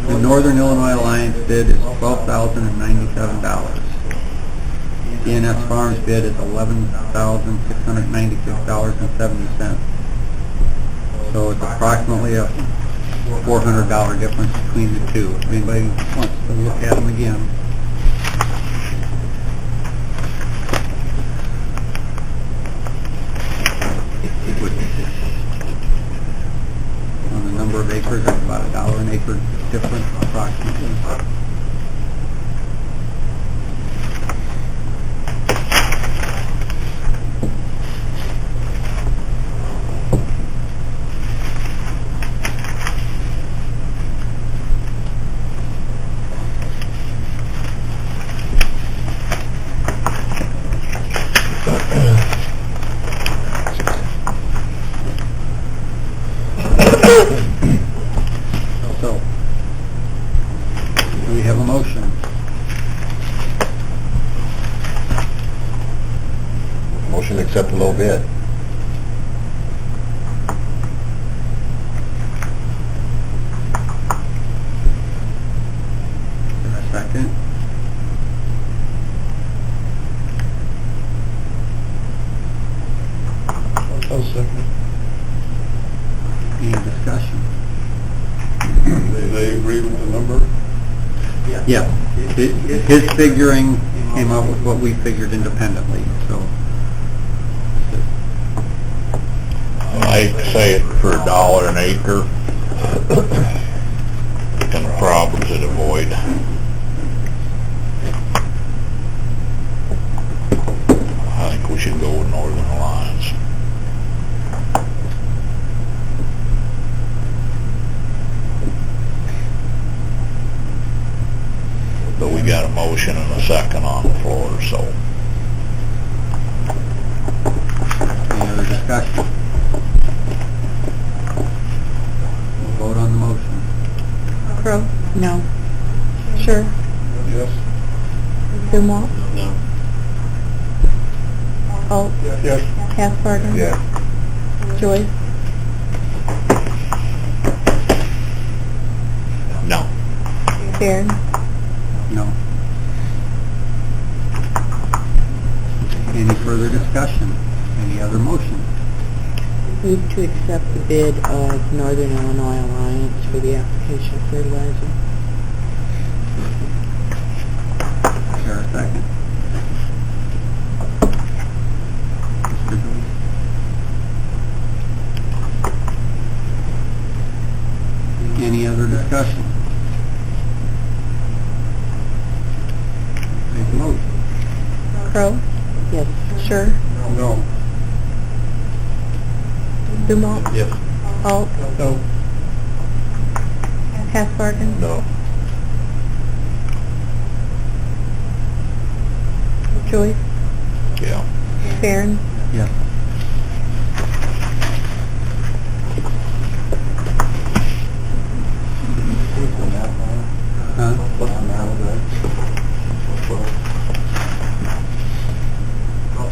Speaker 2: The Northern Illinois Alliance bid is $12,097. DNS Farms bid is $11,696.70. So it's approximately a $400 difference between the two. If anybody wants to look at them again. On the number of acres, that's about $1 an acre difference approximately. So, do we have a motion?
Speaker 8: Motion to accept the low bid.
Speaker 2: Is there a second?
Speaker 4: I'll second.
Speaker 2: Any discussion?
Speaker 4: They agree with the number?
Speaker 2: Yeah. His figuring came up with what we figured independently, so.
Speaker 7: I say it for $1 an acre, and the problems it avoid. I think we should go with Northern Alliance. But we got a motion and a second on the floor, so.
Speaker 2: Any other discussion? We'll vote on the motion.
Speaker 3: Crow?
Speaker 1: No.
Speaker 3: Sure.
Speaker 4: Yes.
Speaker 3: Dumont?
Speaker 5: No.
Speaker 3: Alt?
Speaker 4: Yes.
Speaker 3: Halfbarger?
Speaker 8: Yeah.
Speaker 3: Joyce?
Speaker 7: No.
Speaker 3: Barron?
Speaker 2: No. Any further discussion? Any other motion?
Speaker 1: Move to accept the bid of Northern Illinois Alliance for the application of fertilizer.
Speaker 2: Is there a second? Mr. Jones? Any other discussion? Make a motion.
Speaker 3: Crow?
Speaker 1: Yes.
Speaker 3: Sure.
Speaker 4: No.
Speaker 3: Dumont?
Speaker 5: Yes.
Speaker 3: Alt?
Speaker 4: No.
Speaker 3: Halfbarger?
Speaker 8: No.
Speaker 3: Joyce?
Speaker 7: Yeah.
Speaker 3: Barron?
Speaker 2: Yes. Huh?
Speaker 6: What's the matter with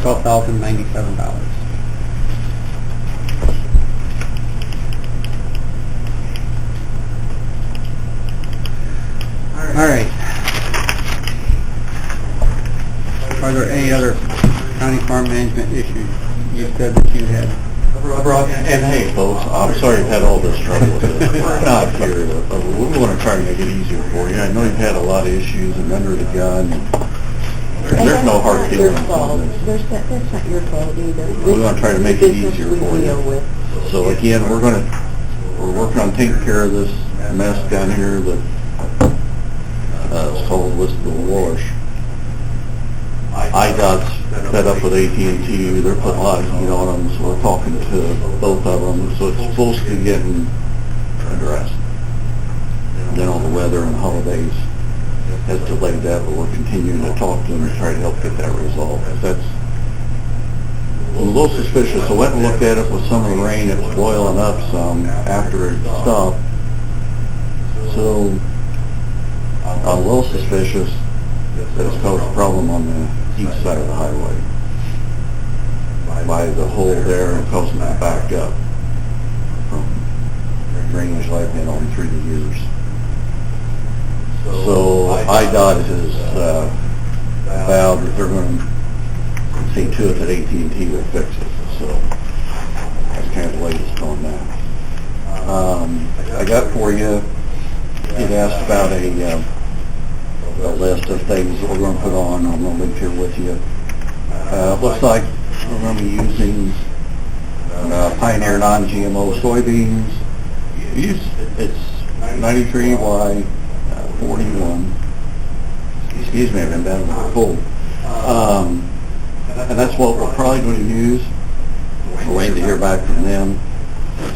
Speaker 2: $12,097. All right. Are there any other county farm management issues? You said that you had.
Speaker 5: And hey, folks, I'm sorry you've had all this trouble with it. We're not here, we want to try to make it easier for you. I know you've had a lot of issues and under the gun. There's no hard feelings on this.
Speaker 1: That's not your fault either.
Speaker 5: We want to try to make it
Speaker 1: Business
Speaker 5: easier
Speaker 1: we
Speaker 5: for
Speaker 1: deal
Speaker 5: you.
Speaker 1: with.
Speaker 5: So again, we're working on taking care of this mess down here that is called Wistful Wash. IDOT's fed up with AT&T, they're putting a lot of heat on them, so we're talking to both of them, so it's supposed to be getting addressed. Then all the weather and holidays has delayed that, but we're continuing to talk to them and try to help get that resolved. That's a little suspicious. I went and looked at it with some of the rain, it was boiling up some after it stopped. So I'm a little suspicious that it's caused a problem on the east side of the highway by the hole there and causing it to back up.
Speaker 6: drainage I've been on through the years. So IDOT has vowed that they're going to see to it that AT&T will fix it. So that's kind of the latest on that. I got for you, you'd asked about a list of things that we're going to put on. I'm going to leave here with you. Looks like we're going to be using Pioneer non-GMO soybeans. It's 93Y41. Excuse me, I've been down with a cold. And that's what we're probably going to use. We're waiting to hear back from them.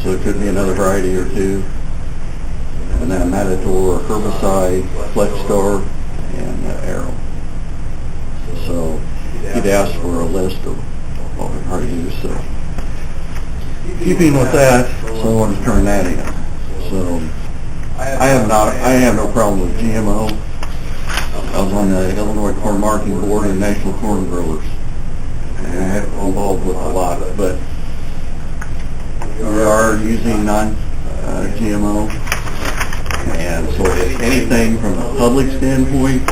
Speaker 6: So it could be another variety or two. And then a Matador herbicide, Flexstar, and Arrow. So you'd asked for a list of what we probably use. So keeping with that, so I want to turn that in. So I have no problem with GMO. I was on the Illinois Corn Marketing Board and National Corn Growers, and I have involved with a lot, but we are using non-GMO, and so if anything from a public standpoint,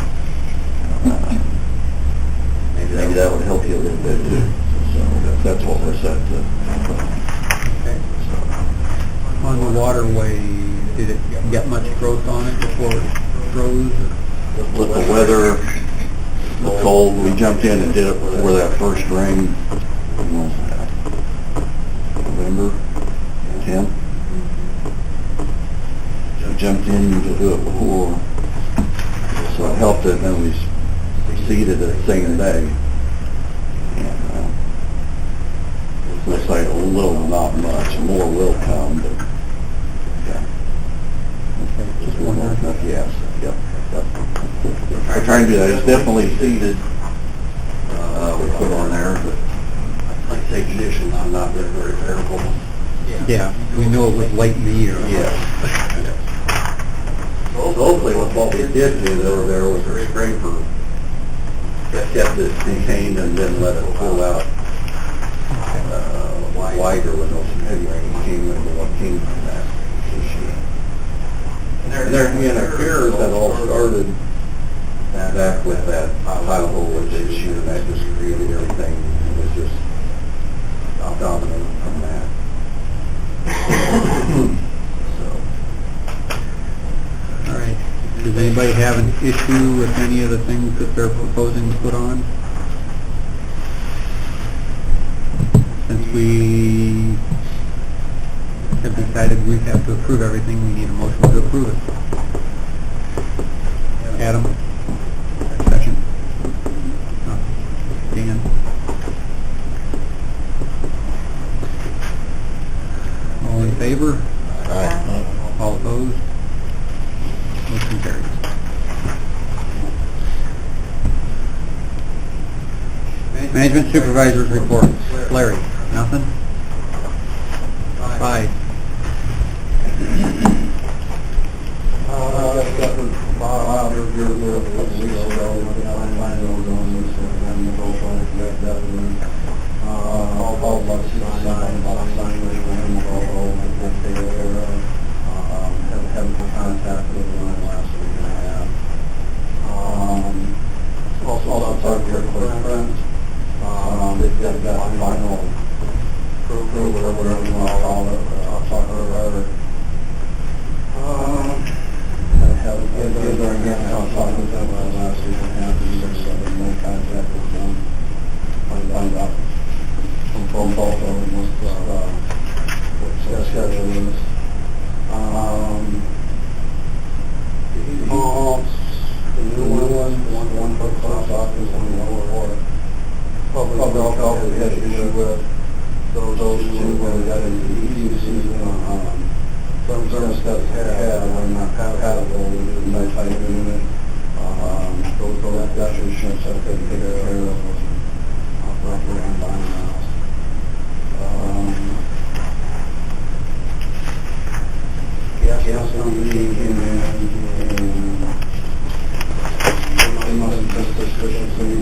Speaker 6: maybe that would help you a little bit too. So that's what we're set to.
Speaker 2: On the waterway, did it get much growth on it before it froze?
Speaker 6: With the weather, the cold, we jumped in and did it before that first rain. When was that? November 10th? We jumped in to do it before, so it helped it, and then we seeded it the same day. And looks like a little, not much. More will come, but yeah. Just one more enough, yes. Yep. We're trying to do that. It's definitely seeded. We put on there, but I take conditions are not very favorable.
Speaker 2: Yeah, we know it was late in the year.
Speaker 6: Yeah. So hopefully what we did do there was a scraper that kept it contained and then let it pull out wider when those heavy rains came into what came from that issue. And there again, it appears that all started back with that high voltage issue, and that just created everything. It was just dominant from that. So.
Speaker 2: All right. Does anybody have an issue with any of the things that they're proposing to put on? Since we have decided we have to approve everything, we need a motion to approve it. Adam? Second? Dan? All in favor?
Speaker 8: Aye.
Speaker 2: All opposed? Motion carries. Management Supervisors Report. Larry, nothing? Bye.
Speaker 6: They've got final approval or whatever you want to call it. I'll talk to her later. Again, I was talking with them last week and a half, and so no contact with them. Find out from both of them what their schedule is. The new one for close off is on the lower order. Public health, we had issue with those two where we got into EUC, some stuff had, were not compatible with the night unit. Those insurance have taken care of those. Proper and buying house. Gas company came in and they must have just suspicious, so we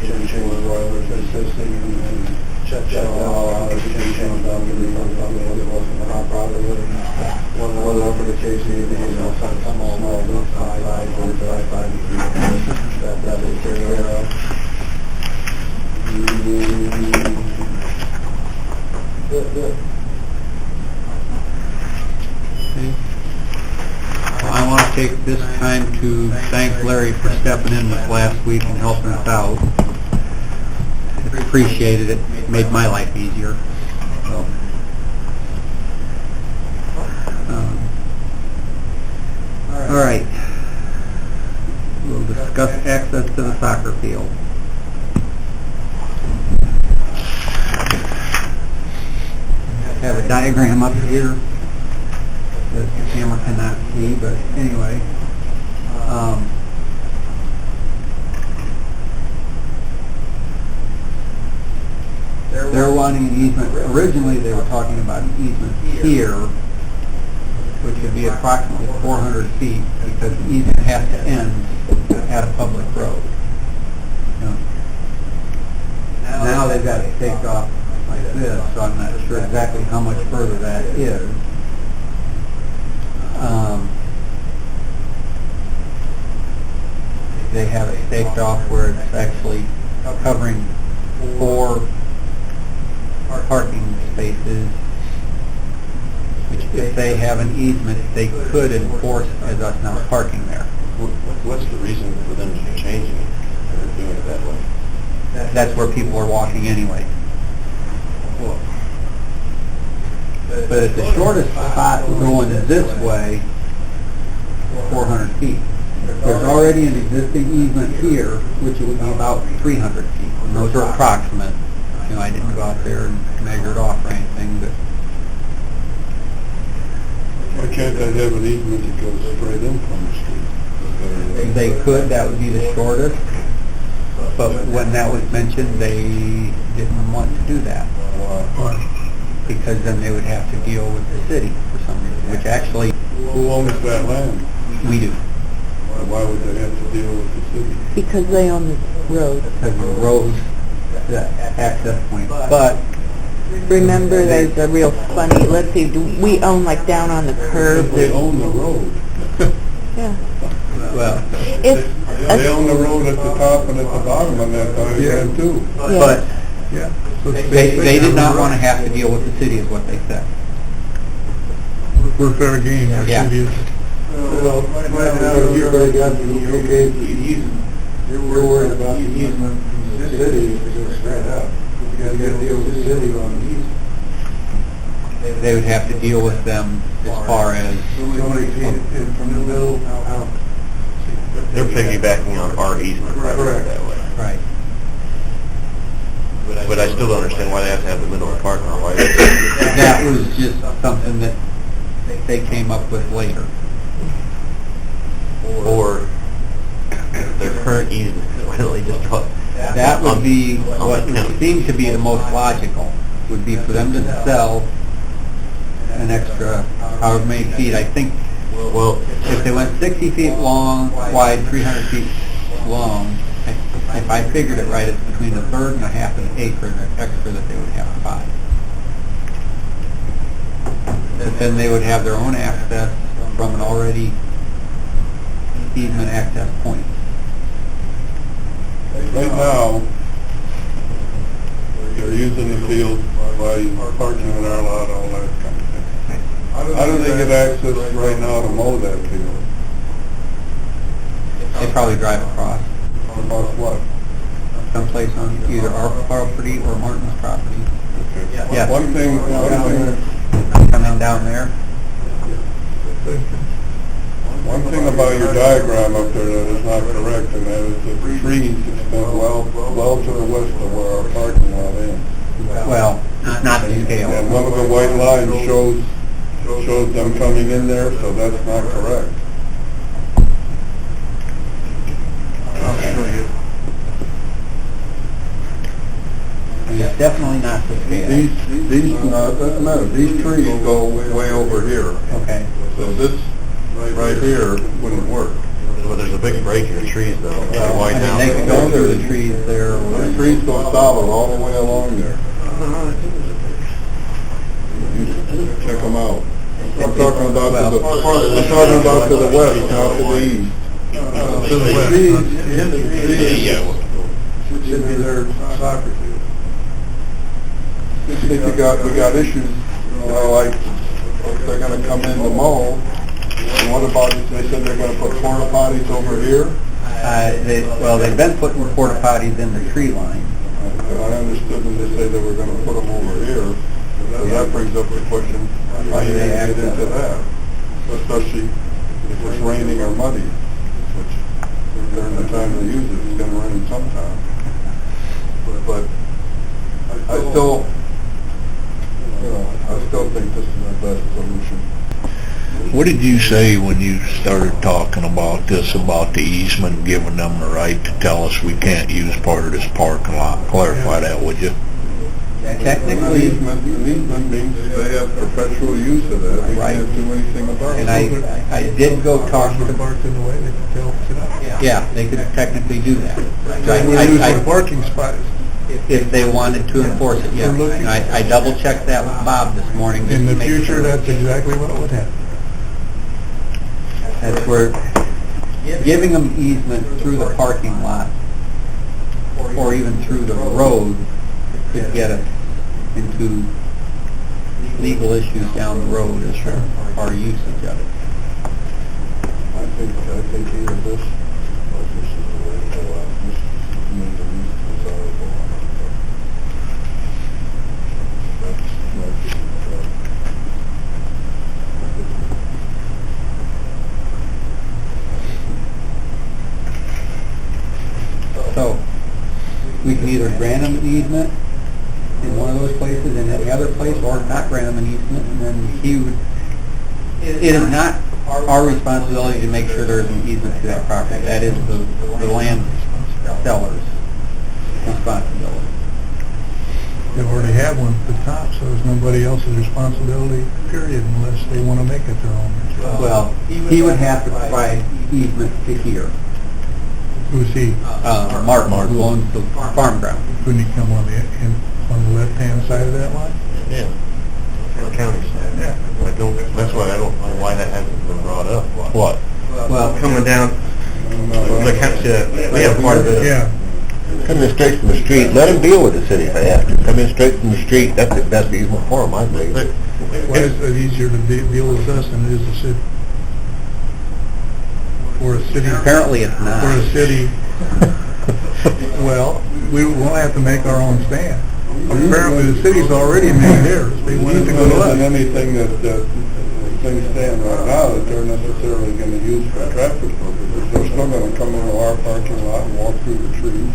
Speaker 6: change the roilers, assisting and check all out, change down, probably wasn't our problem, one for the case of, you know, some small loop side, 45 degrees, that will take care of. Good.
Speaker 2: Well, I want to take this time to thank Larry for stepping in this last week and helping us out. Appreciated it. Made my life easier. So, all right. We'll discuss access to the soccer field. Have a diagram up here that the camera cannot see, but anyway. They're wanting an easement. Originally, they were talking about an easement here, which would be approximately 400 feet, because the easement has to end at a public road. You know. Now they've got it staked off like this, so I'm not sure exactly how much further that is. They have it staked off where it's actually covering 4 parking spaces, which if they have an easement, they could enforce as us not parking there.
Speaker 5: What's the reason for them changing it or doing it that way?
Speaker 2: That's where people are walking anyway. But at the shortest spot going this way, 400 feet. There's already an existing easement here, which would be about 300 feet. And those are approximate. You know, I didn't go out there and measure it off or anything, but
Speaker 4: Why can't they have an easement that goes straight in from the street?
Speaker 2: they could, that would be the shortest. But when that was mentioned, they didn't want to do that.
Speaker 4: Why?
Speaker 2: Because then they would have to deal with the city for some reason, which actually
Speaker 4: Who owns that land?
Speaker 2: we do.
Speaker 4: Why would they have to deal with the city?
Speaker 1: Because they own the road.
Speaker 2: Because the roads, the access point. But
Speaker 1: Remember, there's a real funny, let's see, we own like down on the curve.
Speaker 4: They own the road.
Speaker 1: Yeah.
Speaker 2: well,
Speaker 1: It's
Speaker 4: They own the road at the top and at the bottom on that diagram too.
Speaker 2: but
Speaker 4: Yeah.
Speaker 2: they did not want to have to deal with the city, is what they said.
Speaker 4: We're fair game, our
Speaker 2: Yeah.
Speaker 4: city is.
Speaker 6: Well, right now, you already got the okay for the easement. You're worried about the easement from the city if it goes straight up. You gotta deal with the city on the easement.
Speaker 2: They would have to deal with them as far as,
Speaker 6: So many feet in from the middle out.
Speaker 5: They're piggybacking on our easement right
Speaker 6: Correct.
Speaker 5: that way.
Speaker 2: right.
Speaker 5: But I still don't understand why they have to have the middle of the parking lot. Why
Speaker 2: That was just something that they came up with later.
Speaker 5: or their current easement, why don't they just draw?
Speaker 2: That would be what
Speaker 5: on the
Speaker 2: would seem to be the most logical, would be for them to sell an extra however many feet. I think
Speaker 5: Well,
Speaker 2: if they went 60 feet long, wide, 300 feet long, if I figured it right, it's between a third and a half an acre extra that they would have to buy. But then they would have their own access from an already easement access point.
Speaker 4: Right now, they're using the field by parking in our lot, all that kind of thing. How do they get access right now to mow that field?
Speaker 2: They probably drive across
Speaker 4: About what?
Speaker 2: someplace on either our property or Martin's property. Yeah.
Speaker 4: One thing,
Speaker 2: Coming down there.
Speaker 4: one thing about your diagram up there that is not correct, and that is the trees extend well to the west of where our parking lot ends.
Speaker 2: Well, not the scale.
Speaker 4: And one of the white lines shows them coming in there, so that's not correct.
Speaker 2: And it's definitely not the scale.
Speaker 4: Doesn't matter, these trees go way over here.
Speaker 2: Okay.
Speaker 4: So this right here wouldn't work.
Speaker 5: well, there's a big break in the trees though. They
Speaker 2: I
Speaker 5: widen
Speaker 2: mean,
Speaker 5: out.
Speaker 2: they could go through the trees there.
Speaker 4: The trees go solid all the way along there. You check them out.
Speaker 1: But
Speaker 4: I'm talking about to the west, not to the east.
Speaker 5: To the west.
Speaker 4: Yeah. Should be their soccer field. I think we got issues, like, if they're gonna come in the mall, and what about if they said they're gonna put porta potties over here?
Speaker 2: They've been putting porta potties in the tree line.
Speaker 4: I understood them to say they were gonna put them over here, so that brings up the question, how do you get into that? Especially if it's raining or muddy, which during the time they use it, it's gonna rain sometime. But I still think this is the best solution.
Speaker 7: What did you say when you started talking about this, about the easement, giving them the right to tell us we can't use part of this parking lot? Clarify that, would you?
Speaker 2: Technically,
Speaker 4: An easement means they have perpetual use of that, they
Speaker 2: Right.
Speaker 4: can't do anything about it.
Speaker 2: and I did go talk to,
Speaker 4: Parked in the way, they could tell it up.
Speaker 2: yeah, they could technically do that.
Speaker 4: They were using
Speaker 2: I-
Speaker 4: parking spots.
Speaker 2: If they wanted to enforce it, yes. And I double checked that with Bob this morning. just
Speaker 4: In
Speaker 2: to
Speaker 4: the
Speaker 2: make
Speaker 4: future,
Speaker 2: sure.
Speaker 4: that's exactly what would happen.
Speaker 2: That's where giving them easement through the parking lot or even through the road could get us into legal issues down the road as far as our usage of it.
Speaker 4: I think either this, or this is the way to go out. This is the least desirable.
Speaker 2: So, we can either grant them an easement in one of those places and any other place, or not grant them an easement, and then he would, it is not our responsibility to make sure there is an easement to that property. That is the land seller's responsibility.
Speaker 4: They already have one at the top, so it's nobody else's responsibility, period, unless they want to make it their own.
Speaker 2: Well, he would have to provide easement to here.
Speaker 4: Who's he?
Speaker 2: Martin, who owns the farm ground.
Speaker 4: Couldn't he come on the left-hand side of that line?
Speaker 5: Yeah. County side.
Speaker 4: Yeah.
Speaker 5: That's why I don't know why that hasn't been brought up.
Speaker 7: What?
Speaker 2: Well,
Speaker 5: Coming down, the county, we have part of it.
Speaker 4: Yeah.
Speaker 8: Come in straight from the street, let them deal with the city if they have to. Come in straight from the street, that's the best easement for them, I believe.
Speaker 4: Why is it easier to deal with us than it is the city? For a city,
Speaker 2: apparently it's
Speaker 4: for
Speaker 2: not.
Speaker 4: a city, well, we won't have to make our own stand. Apparently, the city's already made theirs. They wanted to go to us. Isn't anything that things stand right now that they're necessarily going to use for traffic purposes. They're still going to come into our parking lot and walk through the trees.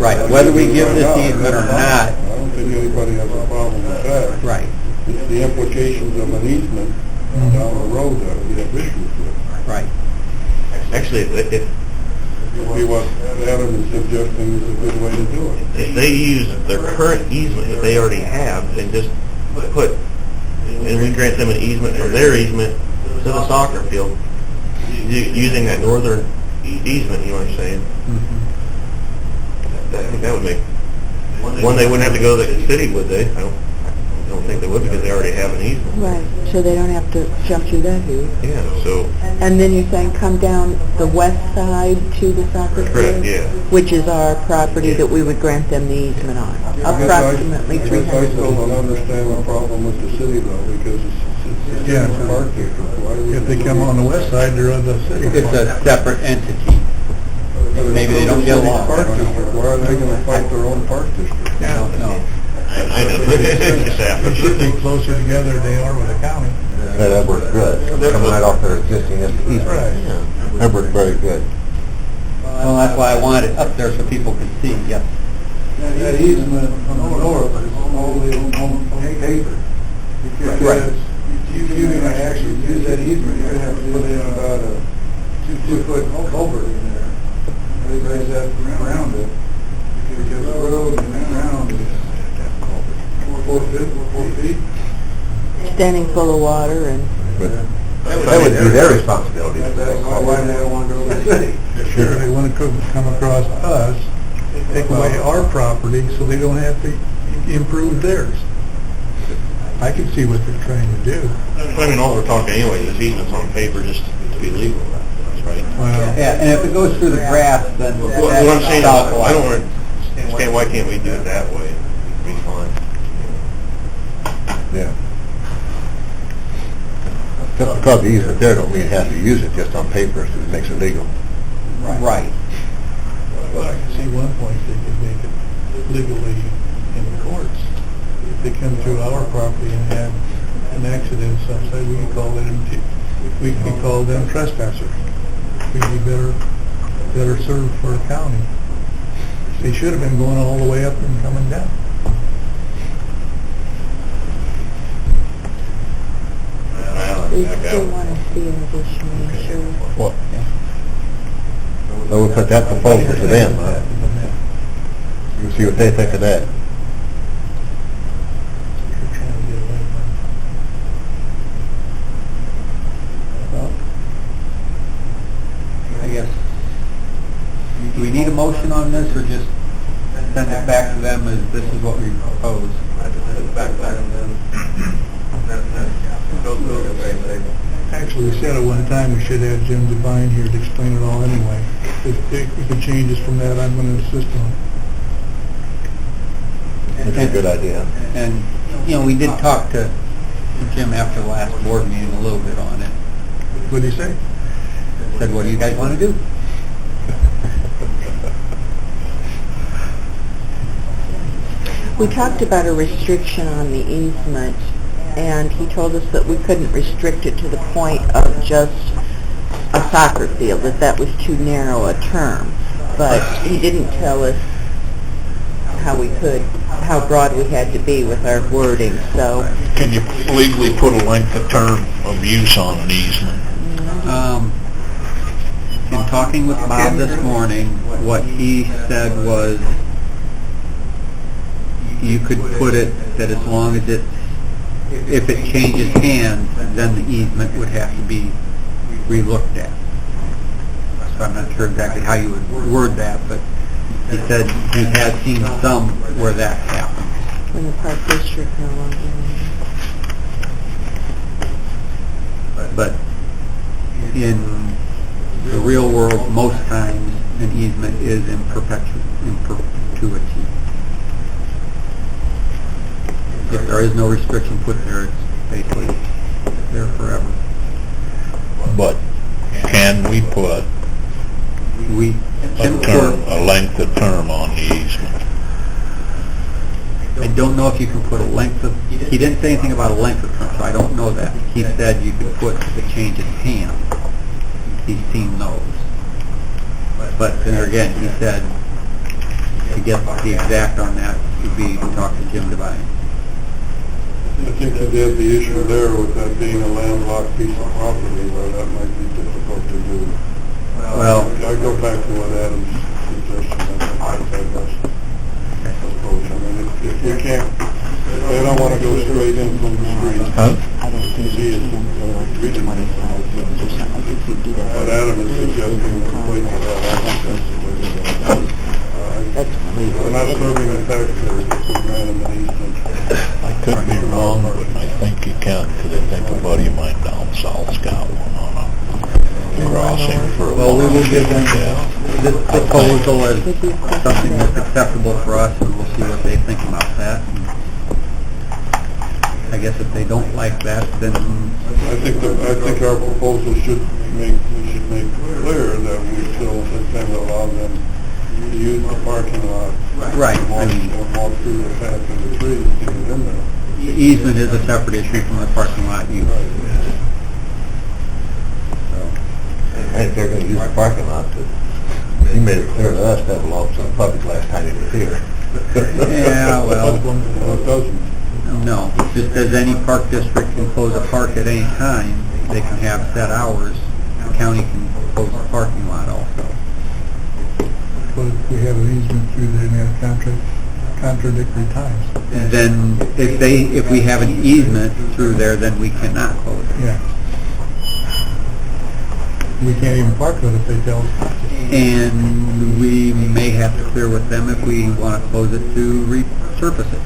Speaker 2: Right, whether we give this easement or not,
Speaker 4: I don't think anybody has a problem with that.
Speaker 2: right.
Speaker 4: It's the implications of an easement down the road that we have issues with.
Speaker 2: Right.
Speaker 5: Actually, if
Speaker 4: Would be what Adam is suggesting is a good way to do it.
Speaker 5: if they use their current easement that they already have and just put, and we grant them an easement for their easement to the soccer field, using that northern easement, you know what I'm saying? I think that would make, one, they wouldn't have to go to the city, would they? I don't think they would, because they already have an easement.
Speaker 1: Right, so they don't have to jump through that hoop.
Speaker 5: Yeah, so,
Speaker 1: And then you're saying come down the west side to the soccer field?
Speaker 5: correct, yeah.
Speaker 1: Which is our property that we would grant them the easement on, approximately
Speaker 4: I
Speaker 1: 300
Speaker 4: guess I still
Speaker 1: feet.
Speaker 4: don't understand the problem with the city though, because it's a park district. If they come on the west side, they're on the city.
Speaker 2: It's a separate entity. Maybe they don't get along.
Speaker 4: Park district, why are they gonna fight their own park district?
Speaker 2: I don't know.
Speaker 5: I know, it just
Speaker 4: They
Speaker 5: happens.
Speaker 4: should be closer together than they are with the county.
Speaker 8: That works good, coming right off their existing easement. That works very good.
Speaker 2: Well, that's why I want it up there so people can see, yep.
Speaker 4: That easement from the north is all the way on paper. Because if you're gonna actually use that easement, you're gonna have to put in about a 2-foot culvert in there. Raise that around it, because the road and around is 4 feet.
Speaker 1: Standing full of water and,
Speaker 8: That would be their responsibility.
Speaker 4: That's why they don't want to go to the city. Sure, they want to come across us, take away our property, so they don't have to improve theirs. I can see what they're trying to do.
Speaker 5: I mean, all we're talking anyway, this easement's on paper just to be legal, that's right.
Speaker 4: Well,
Speaker 2: Yeah, and if it goes through the grass, then
Speaker 5: What I'm saying is,
Speaker 2: that's
Speaker 5: I don't understand, why can't we do it that way? It'd be fine.
Speaker 8: Yeah. Just because the easement there don't mean you have to use it just on paper, so it makes it legal.
Speaker 2: Right.
Speaker 4: well, I can see one point, they could make it legally in the courts. If they come through our property and have an accident someplace, we can call them trespassers. We'd be better served for a county. They should have been going all the way up and coming down.
Speaker 1: We still want to see an additional insurance.
Speaker 8: Well, so we'll put that proposal to them, huh? We'll see what they think of that.
Speaker 4: You're trying to get away from it.
Speaker 2: I guess, do we need a motion on this, or just send it back to them as this is what we propose?
Speaker 4: Actually, we said at one time we should have Jim Devine here to explain it all anyway. If it changes from that, I'm going to insist on it.
Speaker 8: That's a good idea.
Speaker 2: And, we did talk to Jim after the last board meeting a little bit on it.
Speaker 4: What did he say?
Speaker 2: Said, what do you guys want to do?
Speaker 1: We talked about a restriction on the easement, and he told us that we couldn't restrict it to the point of just a soccer field, that was too narrow a term. But he didn't tell us how broad we had to be with our wording, so.
Speaker 7: Can you legally put a length of term of use on an easement?
Speaker 2: In talking with Bob this morning, what he said was you could put it that as long as if it changes hands, then the easement would have to be re-looked at. So I'm not sure exactly how you would word that, but he said he has seen some where that happens.
Speaker 1: When the park district no longer.
Speaker 2: But in the real world, most times, an easement is in perpetuity. If there is no restriction put there, it's basically there forever.
Speaker 7: But can we put
Speaker 2: We can
Speaker 7: a length of term on the easement?
Speaker 2: I don't know if you can put a length of, he didn't say anything about a length of term, so I don't know that. He said you could put the change in hand. He's seen those. But then again, he said to get the exact on that would be to talk to Jim Devine.
Speaker 4: I think that there's the issue there with that being a landlocked piece of property, where that might be difficult to do.
Speaker 2: Well,
Speaker 4: I go back to what Adam's suggestion, I think that's approach. I mean, if we can't, if they don't want to go straight in from the street.
Speaker 8: Huh?
Speaker 4: What Adam is suggesting is complete with that. We're not serving the taxpayers if we grant them an easement.
Speaker 7: I could be wrong, but I think you can, because I think a buddy of mine down south's got one on a crossing for a
Speaker 2: well, we will give them
Speaker 7: Yeah.
Speaker 2: this proposal as something that's acceptable for us, and we'll see what they think about that. And I guess if they don't like that, then
Speaker 4: I think our proposal we should make clear that we still intend to allow them to use the parking lot.
Speaker 2: Right.
Speaker 4: Or walk through the path in the trees to get in there.
Speaker 2: easement is a separate issue from the parking lot use.
Speaker 8: And if they're gonna use the parking lot, he made it clear to us that belongs to the public last time he was here.
Speaker 2: Yeah, well,
Speaker 4: It doesn't.
Speaker 2: no, just as any park district can close a park at any time, they can have set hours, the county can close the parking lot also.
Speaker 4: But if we have an easement through there and have contradictory times.
Speaker 2: Then, if we have an easement through there, then we cannot close it.
Speaker 4: Yeah. We can't even park it if they tell us.
Speaker 2: And we may have to clear with them if we want to close it to resurface it.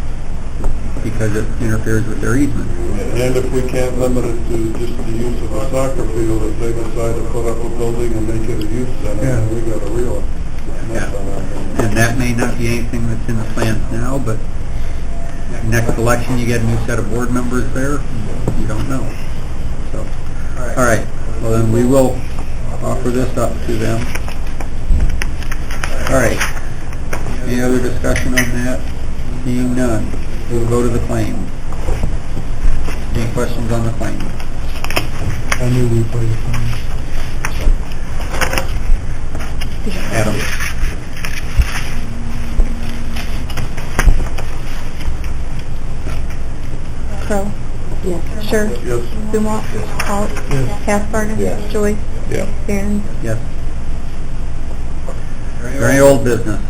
Speaker 2: because it interferes with their easement.
Speaker 4: And if we can't limit it to just the use of a soccer field, if they decide to put up a building and make it a youth center, then we got a real mess on our hands.
Speaker 2: And that may not be anything that's in the plans now, but next election, you get a new set of board members there, you don't know. So, all right, well then we will offer this up to them. All right, any other discussion on that? Seeing none, we'll go to the claims. Any questions on the claims?
Speaker 4: I knew we played a
Speaker 2: Adam?
Speaker 3: Crow?
Speaker 1: Yes.
Speaker 3: Sure.
Speaker 4: Yes.
Speaker 3: Zumwalt? Halt?
Speaker 4: Yes.
Speaker 3: Hasbargen?
Speaker 8: Yes.
Speaker 3: Joyce?
Speaker 7: Yeah.
Speaker 3: Aaron?
Speaker 2: Yes. Is there any old business?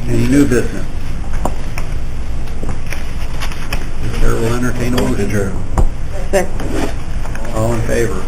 Speaker 2: Any new business? The chair will entertain a motion.
Speaker 3: Six.
Speaker 2: All in favor?